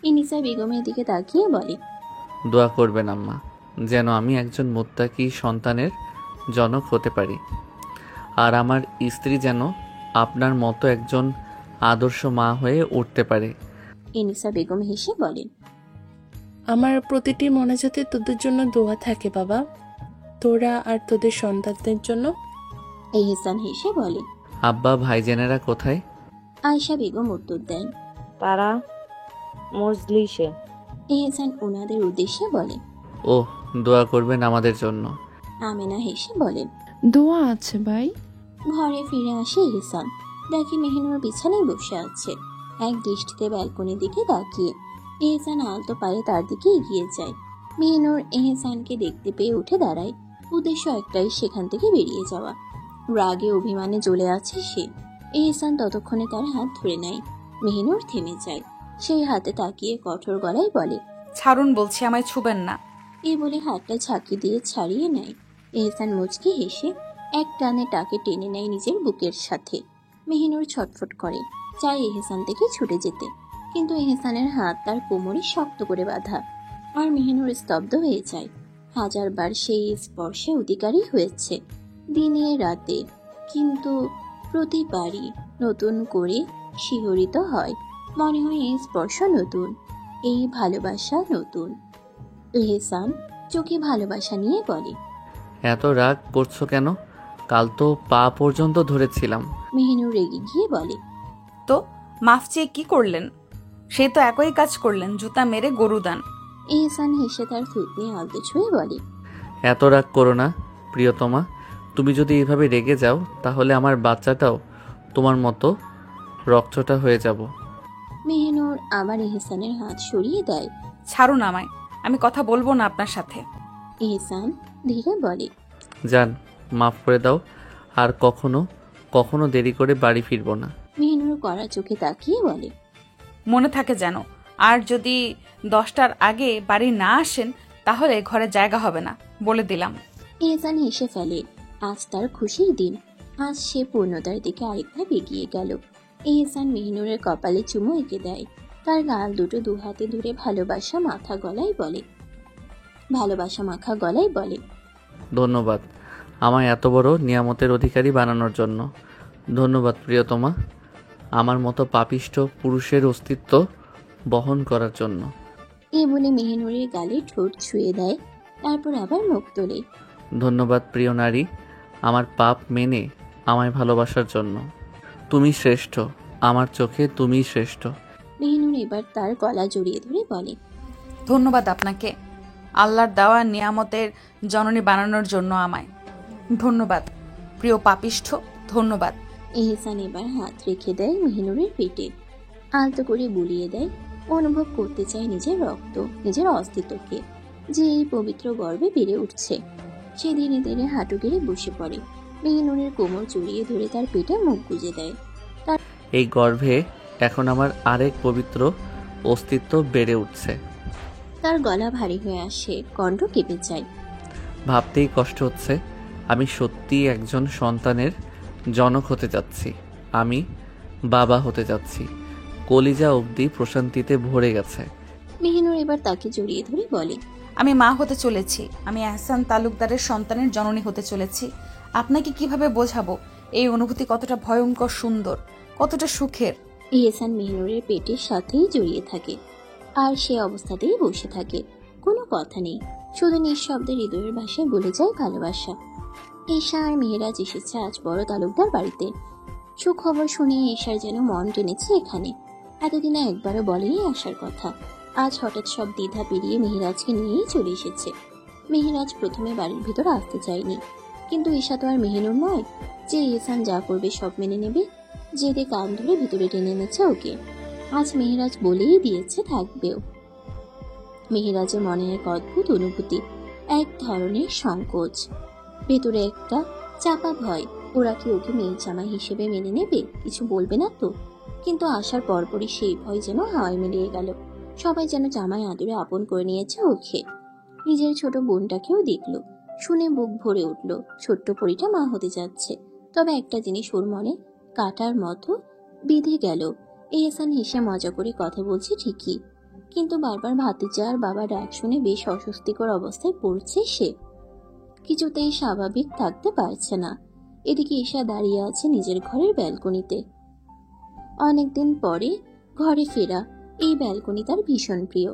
Speaker 1: এনিসা বেগমের দিকে তাকিয়ে বলে,
Speaker 2: দোয়া করবেন আম্মা, যেন আমি একজন মুত্তাকি সন্তানের জনক হতে পারি, আর আমার স্ত্রী যেন আপনার মতো একজন আদর্শ মা হয়ে উঠতে পারে।
Speaker 1: এনিসা বেগম হেসে বলেন,
Speaker 10: আমার প্রতিটি মোনাজাতে তোদের জন্য দোয়া থাকে বাবা, তোরা আর তোদের সন্তানদের জন্য।
Speaker 1: এহসান হেসে বলে,
Speaker 2: আব্বা ভাইজানেরা কোথায়?
Speaker 1: আয়েশা বেগম উত্তর দেন,
Speaker 11: তারা মজলিসে।
Speaker 1: এহসান ওনাদের উদ্দেশ্যে বলে,
Speaker 2: ওহ, দোয়া করবেন আমাদের জন্য।
Speaker 1: আমেনা হেসে বলেন,
Speaker 12: দোয়া আছে ভাই।
Speaker 1: ঘরে ফিরে আসে এহসান, দেখে মেহিনুর বিছানায় বসে আছে, এক দৃষ্টিতে ব্যালকনির দিকে তাকিয়ে। এহসান আলতো পায়ে তার দিকে এগিয়ে যায়। মেহিনুর এহসানকে দেখতে পেয়ে উঠে দাঁড়ায়। উদ্দেশ্য একটাই, সেখান থেকে বেরিয়ে যাওয়া। রাগে অভিমানে জ্বলে আছে সে। এহসান ততক্ষণে তার হাত ধরে নেয়। মেহিনুর থেমে যায়। সেই হাতে তাকিয়ে কঠোর গলায় বলে,
Speaker 3: ছাড়ুন বলছি, আমায় ছুবেন না।
Speaker 1: এই বলে হাতটা ঝাঁকি দিয়ে ছাড়িয়ে নেয়। এহসান মুচকি হেসে এক টানে তাকে টেনে নেয় নিজের বুকের সাথে। মেহিনুর ছটফট করে, চায় এহসান থেকে ছুটে যেতে, কিন্তু এহসানের হাত তার কোমরে শক্ত করে বাঁধা। আর মেহিনুর স্তব্ধ হয়ে যায়। হাজারবার সেই স্পর্শে অধিকারী হয়েছে, দিনে রাতে, কিন্তু প্রতিবারই নতুন করে শিহরিত হয়। মনে হয় এই স্পর্শ নতুন, এই ভালোবাসা নতুন। এহসান চোখে ভালোবাসা নিয়ে বলে,
Speaker 2: এত রাগ করছো কেন? কাল তো পা পর্যন্ত ধরেছিলাম।
Speaker 1: মেহিনুর রেগে গিয়ে বলে,
Speaker 3: তো মাফ চেয়ে কি করলেন? সে তো একই কাজ করলেন, জুতা মেরে গরু দান।
Speaker 1: এহসান হেসে তার থুতনি আলতো ছুঁয়ে বলে,
Speaker 2: এত রাগ করো না প্রিয়তমা, তুমি যদি এইভাবে রেগে যাও তাহলে আমার বাচ্চাটাও তোমার মতো রক্তটা হয়ে যাব।
Speaker 1: মেহিনুর আবার এহসানের হাত সরিয়ে দেয়।
Speaker 3: ছাড়ুন আমায়, আমি কথা বলবো না আপনার সাথে।
Speaker 1: এহসান ধীরে বলে,
Speaker 2: জান, মাফ করে দাও, আর কখনো কখনো দেরি করে বাড়ি ফিরবো না।
Speaker 1: মেহিনুর কড়া চোখে তাকিয়ে বলে,
Speaker 3: মনে থাকে যেন, আর যদি 10টার আগে বাড়ি না আসেন তাহলে ঘরে জায়গা হবে না, বলে দিলাম।
Speaker 1: এহসান হেসে ফেলে। আজ তার খুশির দিন। আজ সে পূর্ণতার দিকে আরেকটা এগিয়ে গেল। এহসান মেহিনুরের কপালে চুমু এঁকে দেয়। তার গাল দুটো দু হাতে ধরে ভালোবাসা মাখা গলায় বলে,
Speaker 2: ধন্যবাদ আমায় এত বড় নিয়ামতের অধিকারী বানানোর জন্য। ধন্যবাদ প্রিয়তমা, আমার মতো পাপিষ্ঠ পুরুষের অস্তিত্ব বহন করার জন্য।
Speaker 1: এ বলে মেহিনুরের গালে ঠোঁট ছুঁয়ে দেয়, তারপর আবার মুখ তোলে।
Speaker 2: ধন্যবাদ প্রিয় নারী, আমার পাপ মেনে আমায় ভালোবাসার জন্য। তুমি শ্রেষ্ঠ, আমার চোখে তুমিই শ্রেষ্ঠ।
Speaker 1: মেহিনুর এবার তার গলা জড়িয়ে ধরে বলে,
Speaker 3: ধন্যবাদ আপনাকে, আল্লাহর দেওয়া নিয়ামতের জননী বানানোর জন্য আমায়। ধন্যবাদ প্রিয় পাপিষ্ঠ, ধন্যবাদ।
Speaker 1: এহসান এবার হাত রেখে দেয় মেহিনুরের পেটে, আলতো করে বুলিয়ে দেয়। অনুভব করতে চায় নিজের রক্ত, নিজের অস্তিত্বকে, যে এই পবিত্র গর্ভে বেড়ে উঠছে। সে ধীরে ধীরে হাঁটু গেড়ে বসে পড়ে। মেহিনুরের কোমর জড়িয়ে ধরে তার পেটে মুখ গুজে দেয়।
Speaker 2: এই গর্ভে এখন আমার আরেক পবিত্র অস্তিত্ব বেড়ে উঠছে।
Speaker 1: তার গলা ভারী হয়ে আসে, কণ্ঠ কেঁপে যায়।
Speaker 2: ভাবতেই কষ্ট হচ্ছে, আমি সত্যিই একজন সন্তানের জনক হতে যাচ্ছি। আমি বাবা হতে যাচ্ছি। কলিজা অবধি প্রশান্তিতে ভরে গেছে।
Speaker 1: মেহিনুর এবার তাকে জড়িয়ে ধরে বলে,
Speaker 3: আমি মা হতে চলেছি। আমি এহসান তালুকদারের সন্তানের জননী হতে চলেছি। আপনাকে কিভাবে বোঝাবো এই অনুভূতি কতটা ভয়ঙ্কর সুন্দর, কতটা সুখের।
Speaker 1: ইহসান মেহনুরের পেটের সাথেই জড়িয়ে থাকে আর সে অবস্থাতেই বসে থাকে, কোনো কথা নেই, শুধু নিঃশব্দে হৃদয়ের ভাষায় বলে যায় ভালোবাসা। এশা আর মেহেরাজ এসেছে আজ বড় তালুকদার বাড়িতে। সুখবর শুনে এশার যেন মন টেনেছে এখানে। এতদিনে একবারও বলেনি আসার কথা, আজ হঠাৎ সব দ্বিধা পেরিয়ে মেহেরাজকে নিয়েই চলে এসেছে। মেহেরাজ প্রথমে বাড়ির ভিতর আসতে চায়নি, কিন্তু এশা তো আর মেহেনুর নয় যে ইহসান যা করবে সব মেনে নেবে। জেদে কান ধরে ভিতরে টেনে এনেছে ওকে। আজ মেহেরাজ বলেই দিয়েছে থাকবেও। মেহেরাজের মনে এক অদ্ভুত অনুভূতি, এক ধরনের সংকোচ, ভেতরে একটা চাপা ভয়। ওরা কি ওকে মেয়ের জামাই হিসেবে মেনে নেবে, কিছু বলবে না তো? কিন্তু আসার পরপরই সেই ভয় যেন হাওয়ায় মিলিয়ে গেল। সবাই যেন জামাই আদরে আপন করে নিয়েছে ওকে। নিজের ছোট বোনটাকেও দেখল, শুনে বুক ভরে উঠল। ছোট্ট পরীটা মা হতে যাচ্ছে। তবে একটা জিনিস ওর মনে কাটার মতো বিঁধে গেল। এহসান হেসে মজা করে কথা বলছে ঠিকই, কিন্তু বারবার ভাতিজা আর বাবা ডাক শুনে বেশ অস্বস্তিকর অবস্থায় পড়ছে সে। কিছুতেই স্বাভাবিক থাকতে পারছে না। এদিকে ঈশা দাঁড়িয়ে আছে নিজের ঘরের ব্যালকনিতে। অনেকদিন পরে ঘরে ফেরা, এই ব্যালকনি তার ভীষণ প্রিয়।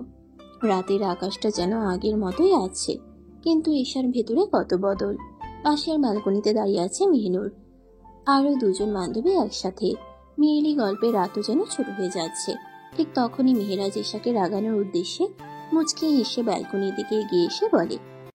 Speaker 1: রাতের আকাশটা যেন আগের মতোই আছে, কিন্তু ঈশার ভেতরে কত বদল। পাশের ব্যালকনিতে দাঁড়িয়ে আছে মেহনুর, আরো দুজন বান্ধবী একসাথে। মেয়েলি গল্পে রাতও যেন ছোট হয়ে যাচ্ছে। ঠিক তখনই মেহেরাজ ঈশাকে রাগানোর উদ্দেশ্যে মুচকি হেসে ব্যালকনির দিকে এগিয়ে এসে বলে,